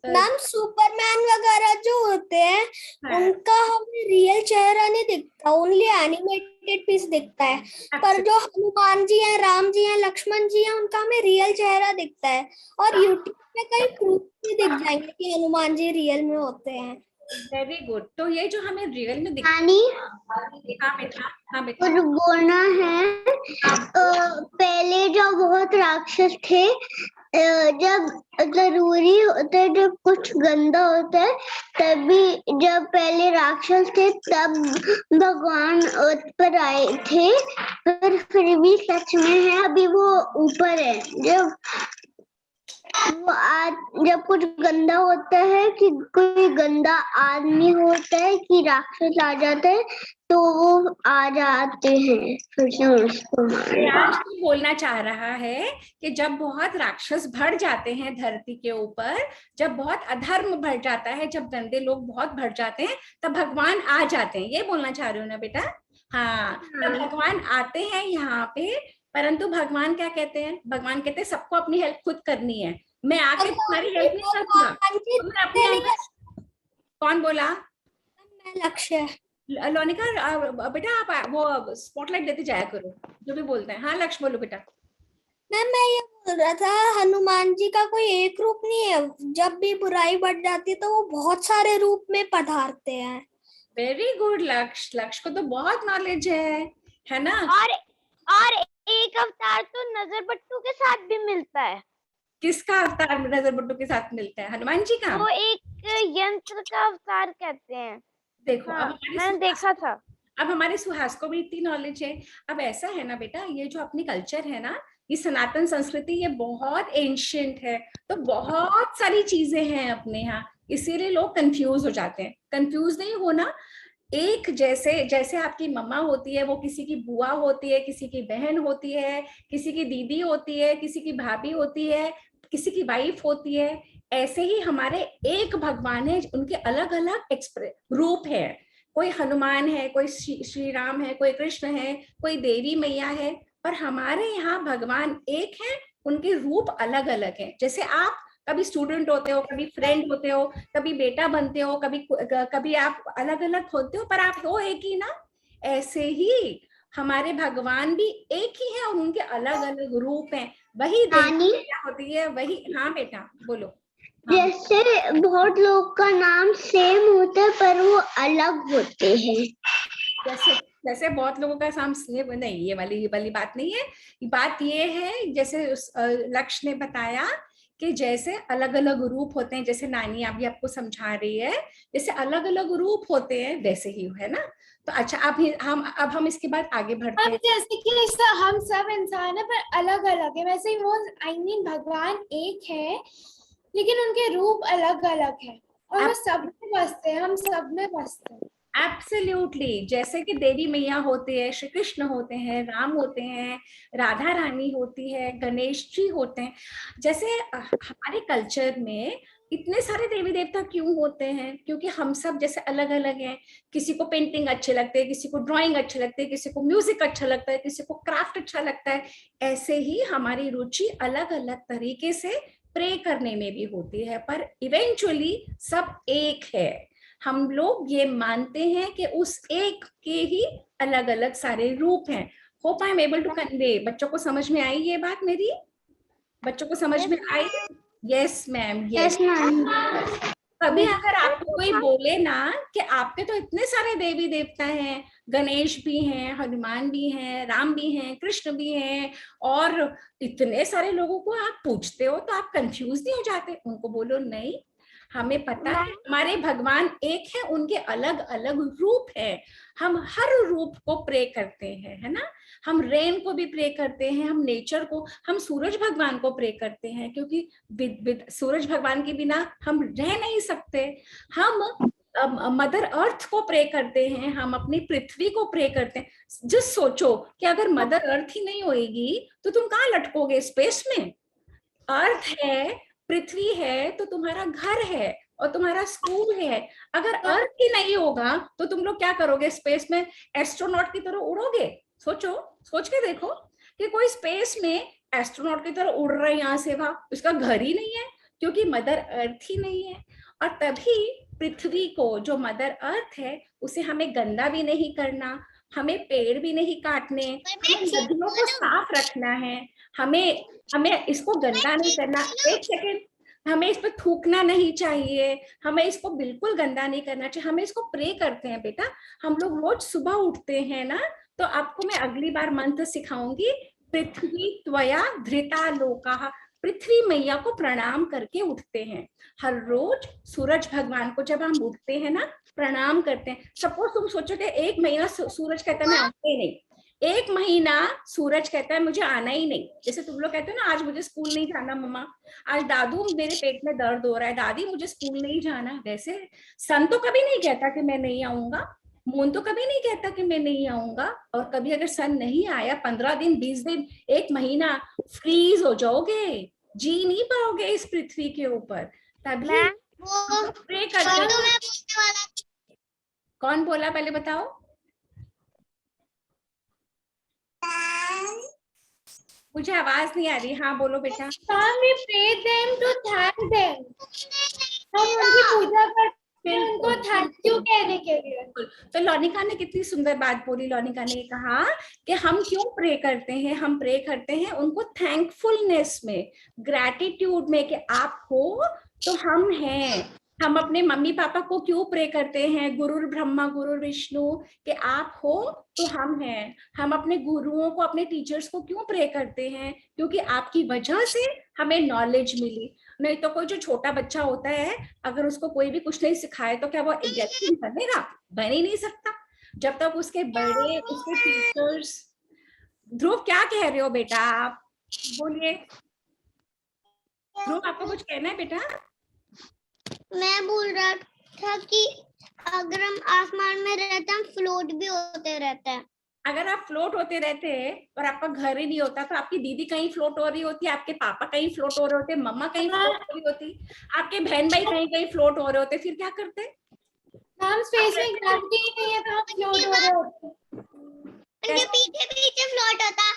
मैम सुपरमैन वगैरह जो होते हैं, हाँ, उनका हमें रियल चेहरा नहीं दिखता, ओनली एनिमेटेड पीस दिखता है। पर जो हनुमान जी हैं, राम जी हैं, लक्ष्मण जी हैं, उनका हमें रियल चेहरा दिखता है। और यूट्यूब पे कई प्रूफ भी दिख जाएंगे कि हनुमान जी रियल में होते हैं। Very good. तो ये जो हमें रियल में दिखता नानी है, हाँ बेटा, हाँ बेटा, और बोलना है पहले जो बहुत राक्षस थे, जब जरूरी होता है, जब कुछ गंदा होता है, तभी जब पहले राक्षस थे तब भगवान अर्थ पर आए थे, पर फिर भी सच में है, अभी वो ऊपर है। जब कुछ गंदा होता है, कि कोई गंदा आदमी होता है, कि राक्षस आ जाता है, तो वो आ जाते हैं फिर से उसको मारने। आज तो बोलना चाह रहा है कि जब बहुत राक्षस बढ़ जाते हैं धरती के ऊपर, जब बहुत अधर्म बढ़ जाता है, जब गंदे लोग बहुत बढ़ जाते हैं, तब भगवान आ जाते हैं। ये बोलना चाह रहे हो ना बेटा? हाँ, तब भगवान आते हैं यहाँ पे। परंतु भगवान क्या कहते हैं? भगवान कहते हैं सबको अपनी हेल्प खुद करनी है, मैं आके तुम्हारी हेल्प नहीं करूंगा, तुम्हें अपने अंदर। कौन बोला? मैं लक्ष्य। लोनिका बेटा, आप वो स्पॉटलाइट देते जाया करो जो भी बोलते हैं। हाँ लक्ष्य बोलो बेटा। मैम मैं ये बोल रहा था, हनुमान जी का कोई एक रूप नहीं है, जब भी बुराई बढ़ जाती है तो वो बहुत सारे रूप में पधारते हैं। वेरी गुड लक्ष्य, लक्ष्य को तो बहुत नॉलेज है ना? और एक अवतार तो नजरबट्टू के साथ भी मिलता है। किसका अवतार नजरबट्टू के साथ मिलता है? हनुमान जी का। वो एक यंत्र का अवतार कहते हैं। देखो हाँ, अब मैंने देखा था। अब हमारे सुहास को भी इतनी नॉलेज है। अब ऐसा है ना बेटा, ये जो अपनी कल्चर है ना, ये सनातन संस्कृति, ये बहुत एंशियंट है, तो बहुत सारी चीजें हैं अपने यहाँ, इसीलिए लोग कंफ्यूज हो जाते हैं। कंफ्यूज नहीं होना। एक जैसे आपकी मम्मा होती है, वो किसी की बुआ होती है, किसी की बहन होती है, किसी की दीदी होती है, किसी की भाभी होती है, किसी की वाइफ होती है, ऐसे ही हमारे एक भगवान है, उनके अलग अलग रूप है। कोई हनुमान है, कोई श्री राम है, कोई कृष्ण है, कोई देवी मैया है, पर हमारे यहाँ भगवान एक है, उनके रूप अलग अलग हैं। जैसे आप कभी स्टूडेंट होते हो, कभी फ्रेंड होते हो, कभी बेटा बनते हो, कभी आप अलग अलग होते हो, पर आप हो एक ही ना। ऐसे ही हमारे भगवान भी एक ही है और उनके अलग अलग रूप हैं। वही देवी होती है, वही। हाँ बेटा बोलो। हाँ। जैसे बहुत लोग का नाम सेम होता है, पर वो अलग होते हैं। जैसे बहुत लोगों का नाम सेम नहीं, ये वाली बात नहीं है। बात ये है, जैसे लक्ष्य ने बताया कि जैसे अलग अलग रूप होते हैं, जैसे नानी अभी आपको समझा रही है, जैसे अलग अलग रूप होते हैं, वैसे ही है ना। तो अच्छा, अब हम इसके बाद आगे बढ़ते हैं। जैसे कि हम सब इंसान है पर अलग अलग है, वैसे ही वो भगवान एक है लेकिन उनके रूप अलग अलग है, और वो सब में बसते हैं, हम सब में बसते हैं। एब्सोल्युटली। जैसे कि देवी मैया होते हैं, श्री कृष्ण होते हैं, राम होते हैं, राधा रानी होती है, गणेश जी होते हैं। जैसे हमारे कल्चर में इतने सारे देवी देवता क्यों होते हैं? क्योंकि हम सब जैसे अलग अलग हैं। किसी को पेंटिंग अच्छे लगते हैं, किसी को ड्राइंग अच्छे लगते हैं, किसी को म्यूजिक अच्छा लगता है, किसी को क्राफ्ट अच्छा लगता है। ऐसे ही हमारी रुचि अलग अलग तरीके से प्रे करने में भी होती है, पर इवेंचुअली सब एक है। हम लोग ये मानते हैं कि उस एक के ही अलग अलग सारे रूप हैं। Hope I am able to convey. बच्चों को समझ में आई ये बात मेरी? बच्चों को समझ में आई? Yes ma'am, yes yes. Ma'am. कभी अगर आपको कोई बोले ना कि आपके तो इतने सारे देवी देवता हैं, गणेश भी हैं, हनुमान भी हैं, राम भी हैं, कृष्ण भी हैं, और इतने सारे लोगों को आप पूछते हो, तो आप कंफ्यूज नहीं हो जाते? उनको बोलो नहीं, हमें पता है हमारे भगवान एक है, उनके अलग अलग रूप है, हम हर रूप को प्रे करते हैं, है ना। हम रेन को भी प्रे करते हैं, हम नेचर को, हम सूरज भगवान को प्रे करते हैं, क्योंकि सूरज भगवान के बिना हम रह नहीं सकते। हम मदर अर्थ को प्रे करते हैं, हम अपनी पृथ्वी को प्रे करते हैं। जस्ट सोचो कि अगर मदर अर्थ ही नहीं होएगी तो तुम कहाँ लटकोगे? स्पेस में। अर्थ है, पृथ्वी है, तो तुम्हारा घर है और तुम्हारा स्कूल है। अगर अर्थ ही नहीं होगा तो तुम लोग क्या करोगे? स्पेस में एस्ट्रोनॉट की तरह उड़ोगे? सोचो, सोच के देखो कि कोई स्पेस में एस्ट्रोनॉट की तरह उड़ रहा है यहाँ से वहां, उसका घर ही नहीं है, क्योंकि मदर अर्थ ही नहीं है। और तभी पृथ्वी को, जो मदर अर्थ है, उसे हमें गंदा भी नहीं करना, हमें पेड़ भी नहीं काटने, हमें नदियों को साफ रखना है, हमें हमें इसको गंदा नहीं करना। एक सेकेंड, हमें इस पर थूकना नहीं चाहिए, हमें इसको बिल्कुल गंदा नहीं करना चाहिए, हमें इसको प्रे करते हैं बेटा। हम लोग रोज सुबह उठते हैं ना, तो आपको मैं अगली बार मंत्र सिखाऊंगी, पृथ्वी त्वया धृता लोकाः, पृथ्वी मैया को प्रणाम करके उठते हैं हर रोज। सूरज भगवान को जब हम उठते हैं ना, प्रणाम करते हैं। सपोज तुम सोचो कि एक महीना सूरज कहता है मैं आऊंगा ही नहीं, एक महीना सूरज कहता है मुझे आना ही नहीं। जैसे तुम लोग कहते हो ना, आज मुझे स्कूल नहीं जाना मम्मा, आज दादू मेरे पेट में दर्द हो रहा है, दादी मुझे स्कूल नहीं जाना। वैसे सन तो कभी नहीं कहता कि मैं नहीं आऊंगा, मून तो कभी नहीं कहता कि मैं नहीं आऊंगा। और कभी अगर सन नहीं आया, 15 दिन, 20 दिन, एक महीना, फ्रीज हो जाओगे, जी नहीं पाओगे इस पृथ्वी के ऊपर। तभी प्रे करते। कौन बोला पहले बताओ? मुझे आवाज नहीं आ रही। हाँ बोलो बेटा। we pray them to thank them. हम उनकी पूजा करते हैं उनको थैंक यू कहने के लिए। तो लोनिका ने कितनी सुंदर बात बोली। लोनिका ने कहा कि हम क्यों प्रे करते हैं? हम प्रे करते हैं उनको थैंकफुलनेस में, ग्रैटिट्यूड में, कि आप हो तो हम हैं। हम अपने मम्मी पापा को क्यों प्रे करते हैं? गुरुर ब्रह्मा गुरुर विष्णु, कि आप हो तो हम हैं। हम अपने गुरुओं को, अपने टीचर्स को क्यों प्रे करते हैं? क्योंकि आपकी वजह से हमें नॉलेज मिली। नहीं तो कोई जो छोटा बच्चा होता है, अगर उसको कोई भी कुछ नहीं सिखाए तो क्या वो एग्जैक्टिंग बनेगा? बन ही नहीं सकता जब तक उसके बड़े, उसके टीचर्स। ध्रुव क्या कह रहे हो बेटा आप? बोलिए ध्रुव, आपको कुछ कहना है बेटा? मैं बोल रहा था कि अगर हम आसमान में रहते हैं, हम फ्लोट भी होते रहते हैं। अगर आप फ्लोट होते रहते और आपका घर ही नहीं होता, तो आपकी दीदी कहीं फ्लोट हो रही होती, आपके पापा कहीं फ्लोट हो रहे होते, मम्मा कहीं फ्लोट हो रही होती, आपके बहन भाई कहीं कहीं फ्लोट हो रहे होते, फिर क्या करते? हम स्पेस में ग्रेविटी ही नहीं है तो हम फ्लोट हो रहे होते। उनके पीछे पीछे फ्लोट होता,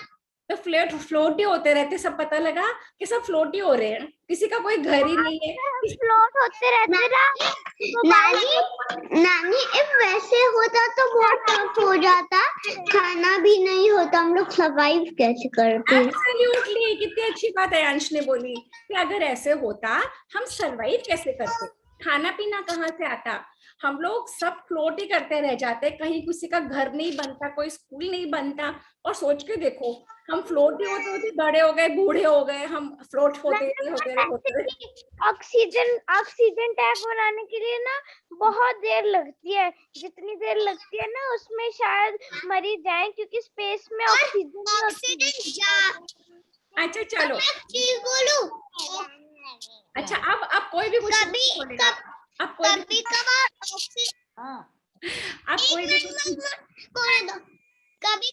तो फ्लोट ही होते रहते। सब पता लगा कि सब फ्लोट ही हो रहे हैं, किसी का कोई घर ही नहीं है। फ्लोट होते रहते ना। नानी इफ वैसे होता तो बहुत टफ हो जाता, खाना भी नहीं होता, हम लोग सर्वाइव कैसे करते? एब्सोल्युटली, कितनी अच्छी बात अंश ने बोली कि अगर ऐसे होता हम सरवाइव कैसे करते? खाना पीना कहाँ से आता? हम लोग सब फ्लोट ही करते रह जाते, कहीं किसी का घर नहीं बनता, कोई स्कूल नहीं बनता। और सोच के देखो, हम फ्लोट ही होते होते बड़े हो गए, बूढ़े हो गए, हम फ्लोट होते ऑक्सीजन टैंक बनाने के लिए ना बहुत देर लगती है। जितनी देर लगती है ना, उसमें शायद मर ही जाए, क्योंकि स्पेस में ऑक्सीजन। अच्छा चलो, चीज बोलूं? अच्छा अब कोई भी कुछ बोलेगा। अब कोई कभार कभी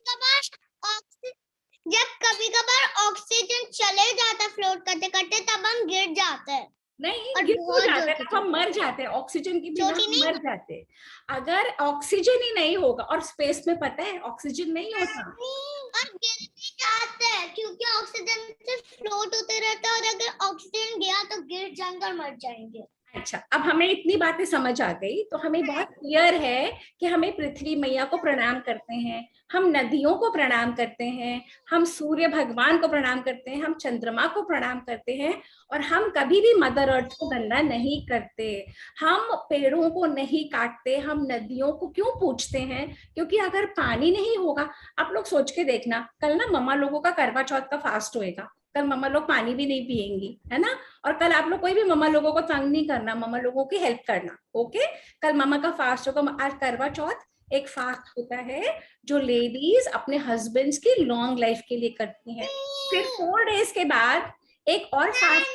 कभार ऑक्सीजन चले जाता फ्लोट करते करते, तब हम गिर जाते हैं। नहीं, गिर नहीं जाते, तब हम मर जाते हैं, ऑक्सीजन की बिना हम मर जाते। अगर ऑक्सीजन ही नहीं होगा, और स्पेस में पता है ऑक्सीजन नहीं होता, और गिर भी जाते हैं क्योंकि ऑक्सीजन से फ्लोट होते रहता है, और अगर ऑक्सीजन गया तो गिर जाएंगे और मर जाएंगे। अच्छा, अब हमें इतनी बातें समझ आ गई, तो हमें बहुत क्लियर है कि हमें पृथ्वी मैया को प्रणाम करते हैं, हम नदियों को प्रणाम करते हैं, हम सूर्य भगवान को प्रणाम करते हैं, हम चंद्रमा को प्रणाम करते हैं, और हम कभी भी मदर अर्थ को गंदा नहीं करते, हम पेड़ों को नहीं काटते, हम नदियों को क्यों पूजते हैं? क्योंकि अगर पानी नहीं होगा, आप लोग सोच के देखना, कल ना मम्मा लोगों का करवा चौथ का फास्ट होएगा, कल मम्मा लोग पानी भी नहीं पिएंगी, है ना? और कल आप लोग कोई भी मम्मा लोगों को तंग नहीं करना, मम्मा लोगों की हेल्प करना, ओके? कल मम्मा का फास्ट होगा। आज करवा चौथ एक फास्ट होता है जो लेडीज अपने हस्बैंड्स की लॉन्ग लाइफ के लिए करती हैं। फिर 4 डेज के बाद एक और फास्ट,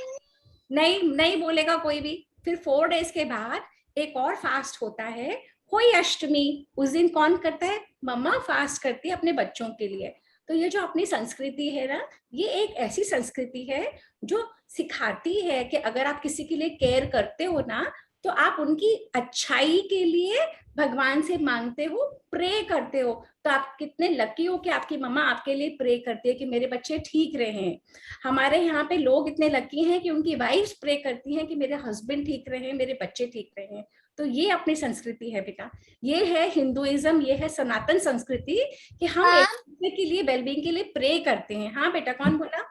नहीं बोलेगा कोई भी। फिर 4 डेज के बाद एक और फास्ट होता है, होई अष्टमी। उस दिन कौन करता है? मम्मा फास्ट करती है अपने बच्चों के लिए। तो ये जो अपनी संस्कृति है ना, ये एक ऐसी संस्कृति है जो सिखाती है कि अगर आप किसी के लिए केयर करते हो ना, तो आप उनकी अच्छाई के लिए भगवान से मांगते हो, प्रे करते हो। तो आप कितने लकी हो कि आपकी मम्मा आपके लिए प्रे करती है कि मेरे बच्चे ठीक रहे। हमारे यहाँ पे लोग इतने लकी हैं कि उनकी वाइफ्स प्रे करती हैं कि मेरे हस्बैंड ठीक रहे, मेरे बच्चे ठीक रहे। तो ये अपनी संस्कृति है बेटा, ये है हिंदुइज्म, ये है सनातन संस्कृति कि हम एक दूसरे के लिए वेलबींग के लिए प्रे करते हैं। हाँ बेटा, कौन बोला?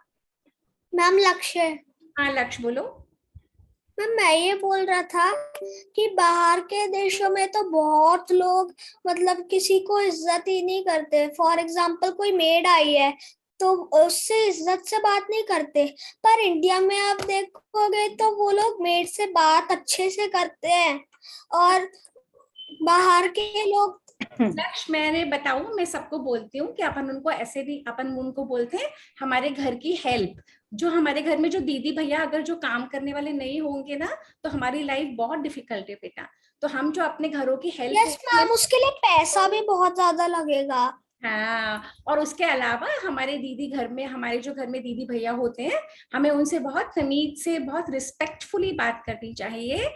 मैम लक्ष्य। हाँ लक्ष्य बोलो। मैम मैं ये बोल रहा था कि बाहर के देशों में तो बहुत लोग मतलब किसी को इज्जत ही नहीं करते। फॉर एग्जाम्पल कोई मेड आई है तो उससे इज्जत से बात नहीं करते, पर इंडिया में आप देखोगे तो वो लोग मेड से बात अच्छे से करते हैं। और बाहर के लोग लक्ष्य मैंने बताऊं, मैं सबको बोलती हूँ कि अपन उनको ऐसे भी, अपन उनको बोलते हैं हमारे घर की हेल्प। जो हमारे घर में जो दीदी भैया अगर जो काम करने वाले नहीं होंगे ना, तो हमारी लाइफ बहुत डिफिकल्ट है बेटा। तो हम जो अपने घरों की हेल्प, यस मैम, उसके लिए पैसा भी बहुत ज्यादा लगेगा। हाँ, और उसके अलावा हमारे दीदी घर में, हमारे जो घर में दीदी भैया होते हैं, हमें उनसे बहुत तमीज से, बहुत रिस्पेक्टफुली बात करनी चाहिए।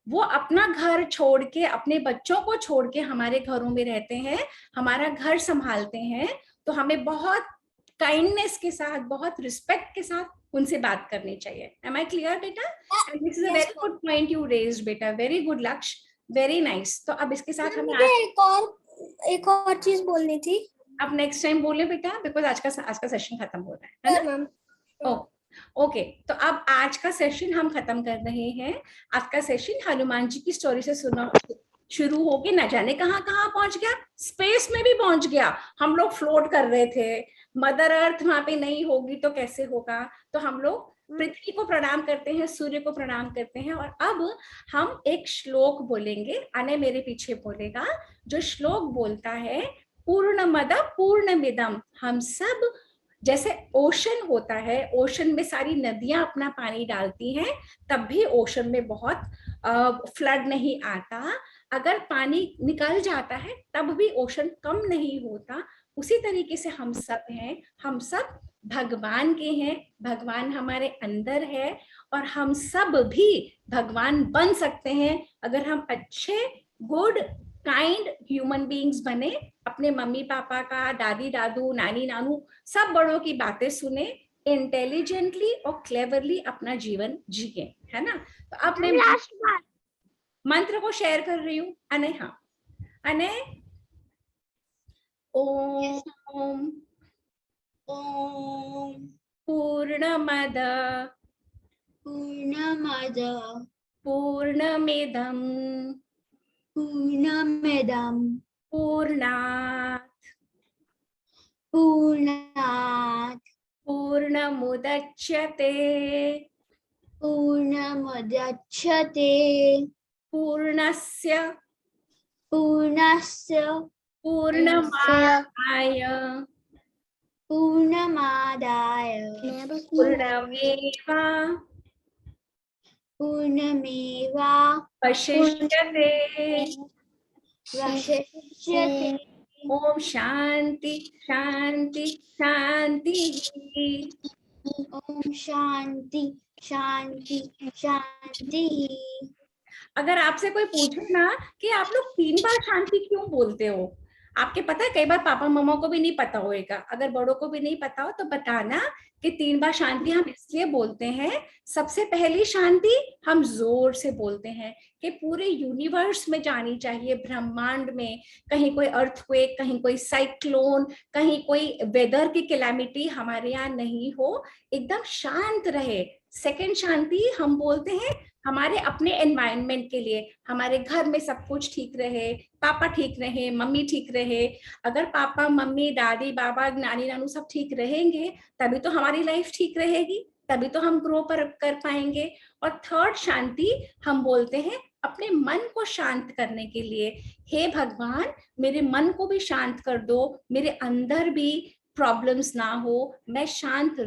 वो अपना घर छोड़ के, अपने बच्चों को छोड़ के हमारे घरों में रहते हैं, हमारा घर संभालते हैं, तो हमें बहुत काइंडनेस के साथ, बहुत रिस्पेक्ट के साथ उनसे बात करनी चाहिए। एम आई क्लियर बेटा? And this is a very good point you raised बेटा, वेरी गुड लक्ष्य, वेरी नाइस। तो अब इसके साथ हमें एक और चीज बोलनी थी। अब नेक्स्ट टाइम बोले बेटा, बिकॉज आज का सेशन खत्म हो रहा है ना? ओके, तो अब आज का सेशन हम खत्म कर रहे हैं। आज का सेशन हनुमान जी की स्टोरी से शुरू होके न जाने कहाँ पहुंच गया, स्पेस में भी पहुंच गया। हम लोग फ्लोट कर रहे थे, मदर अर्थ वहां पे नहीं होगी तो कैसे होगा। तो हम लोग पृथ्वी को प्रणाम करते हैं, सूर्य को प्रणाम करते हैं। और अब हम एक श्लोक बोलेंगे, आने मेरे पीछे बोलेगा, जो श्लोक बोलता है पूर्णमद पूर्णमिदम। हम सब, जैसे ओशन होता है, ओशन में सारी नदियां अपना पानी डालती हैं, तब भी ओशन में बहुत फ्लड नहीं आता। अगर पानी निकल जाता है तब भी ओशन कम नहीं होता। उसी तरीके से हम सब हैं, हम सब भगवान के हैं, भगवान हमारे अंदर है, और हम सब भी भगवान बन सकते हैं अगर हम अच्छे, गुड, काइंड ह्यूमन बीइंग्स बने, अपने मम्मी पापा का, दादी दादू, नानी नानू सब बड़ों की बातें सुने, इंटेलिजेंटली और क्लेवरली अपना जीवन जिए, है ना? तो अब मैं लास्ट बात मंत्र को शेयर कर रही हूँ। अने, हाँ अने, ओम पूर्णमद पूर्णमिदं पूर्णात् पूर्णमुदच्यते पूर्णस्य पूर्णमादाय पूर्णमेवावशिष्यते। ओम शांति शांति शांति। ओम शांति शांति शांति। अगर आपसे कोई पूछे ना कि आप लोग 3 बार शांति क्यों बोलते हो, आपके पता है कई बार पापा मम्मा को भी नहीं पता होएगा, अगर बड़ों को भी नहीं पता हो तो बताना कि 3 बार शांति हम इसलिए बोलते हैं। सबसे पहली शांति हम जोर से बोलते हैं कि पूरे यूनिवर्स में जानी चाहिए, ब्रह्मांड में कहीं कोई अर्थक्वेक, कहीं कोई साइक्लोन, कहीं कोई वेदर की कैलामिटी हमारे यहाँ नहीं हो, एकदम शांत रहे। सेकंड शांति हम बोलते हैं हमारे अपने एनवायरनमेंट के लिए, हमारे घर में सब कुछ ठीक रहे, पापा ठीक रहे, मम्मी ठीक रहे। अगर पापा मम्मी दादी बाबा नानी नानू सब ठीक रहेंगे तभी तो हमारी लाइफ ठीक रहेगी, तभी तो हम ग्रो कर पाएंगे। और थर्ड शांति हम बोलते हैं अपने मन को शांत करने के लिए, हे भगवान मेरे मन को भी शांत कर दो, मेरे अंदर भी प्रॉब्लम्स ना हो, मैं शांत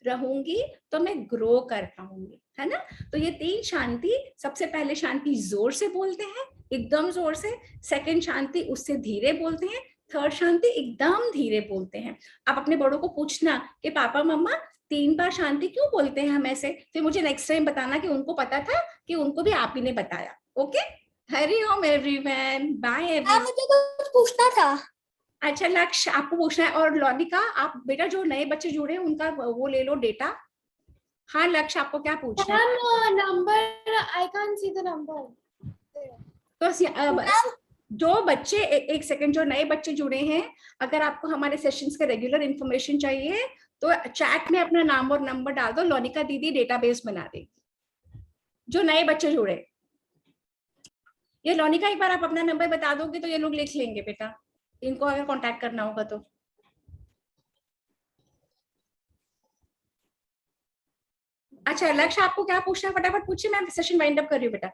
रहूंगी तो मैं ग्रो कर पाऊंगी, है ना। तो ये 3 शांति, सबसे पहले शांति जोर से बोलते हैं, एकदम जोर से। सेकंड शांति उससे धीरे बोलते हैं। थर्ड शांति एकदम धीरे बोलते हैं। आप अपने बड़ों को पूछना कि पापा मम्मा 3 बार शांति क्यों बोलते हैं हम ऐसे, फिर मुझे नेक्स्ट टाइम बताना कि उनको पता था कि उनको भी आप ही ने बताया। ओके, हरि ओम एवरीवन, बाय एवरीवन। मुझे कुछ पूछना था। अच्छा लक्ष्य आपको पूछना है, और लौनिका आप बेटा जो नए बच्चे जुड़े हैं उनका वो ले लो डेटा। हाँ लक्ष्य आपको क्या पूछना है? Number I can't see the number. तो जो बच्चे एक सेकंड, जो नए बच्चे जुड़े हैं, अगर आपको हमारे सेशंस के रेगुलर इंफॉर्मेशन चाहिए तो चैट में अपना नाम और नंबर डाल दो, लौनिका दीदी डेटाबेस बना देगी। जो नए बच्चे जुड़े, ये लौनिका एक बार आप अपना नंबर बता दोगे तो ये लोग लिख लेंगे बेटा, इनको अगर कांटेक्ट करना होगा तो। अच्छा लक्ष्य आपको क्या पूछना है, फटाफट पूछिए, मैं सेशन वाइंड अप कर रही हूँ बेटा।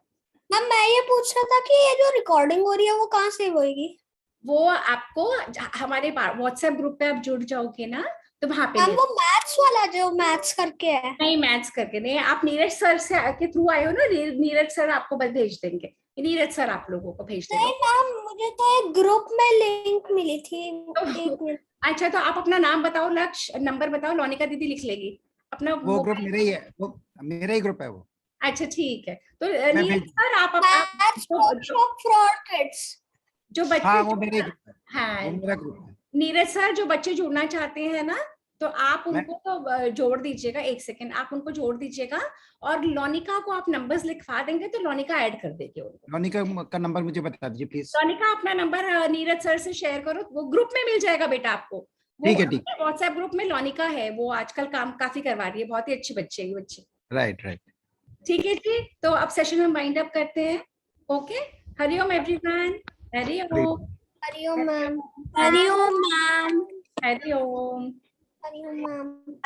मैम मैं ये पूछ रहा था कि ये जो रिकॉर्डिंग हो रही है वो कहाँ सेव होएगी? वो आपको हमारे व्हाट्सएप ग्रुप पे आप जुड़ जाओगे ना तो वहां पे। मैम वो मैथ्स वाला जो मैथ्स करके है? नहीं मैथ्स करके नहीं, आप नीरज सर से के थ्रू आए हो ना, नीरज सर आपको बस भेज देंगे, नीरज सर आप लोगों को भेज देंगे। नहीं मैम मुझे तो एक ग्रुप में लिंक मिली थी। एक मिनट। अच्छा तो आप अपना नाम बताओ, लक्ष्य नंबर बताओ, लौनिका दीदी लिख लेगी अपना। वो ग्रुप मेरा ही है, वो मेरा ही ग्रुप है वो। अच्छा ठीक है, तो मैं नीरज भेज सर आप मैथ्स वर्कशॉप फॉर किड्स। जो बच्चे, हाँ वो मेरा ही ग्रुप है, वो हाँ मेरा ग्रुप है। नीरज सर जो बच्चे जुड़ना चाहते हैं ना तो आप उनको तो जोड़ दीजिएगा, एक सेकंड आप उनको जोड़ दीजिएगा, और लौनिका को आप नंबर्स लिखवा देंगे तो लौनिका ऐड कर देगी उनको। लौनिका का नंबर मुझे बता दीजिए प्लीज। लौनिका अपना नंबर नीरज सर से शेयर करो, वो ग्रुप में मिल जाएगा बेटा आपको। ठीक है, ठीक। व्हाट्सएप ग्रुप में लौनिका है, वो आजकल काम काफी करवा रही है, बहुत ही अच्छी बच्चे है बच्चे। राइट राइट, ठीक है जी, तो अब सेशन हम वाइंड अप करते हैं। Okay, Hariom everyone, Hariom, Hariom ma'am. Hariom ma'am, Hariom, Hariom ma'am.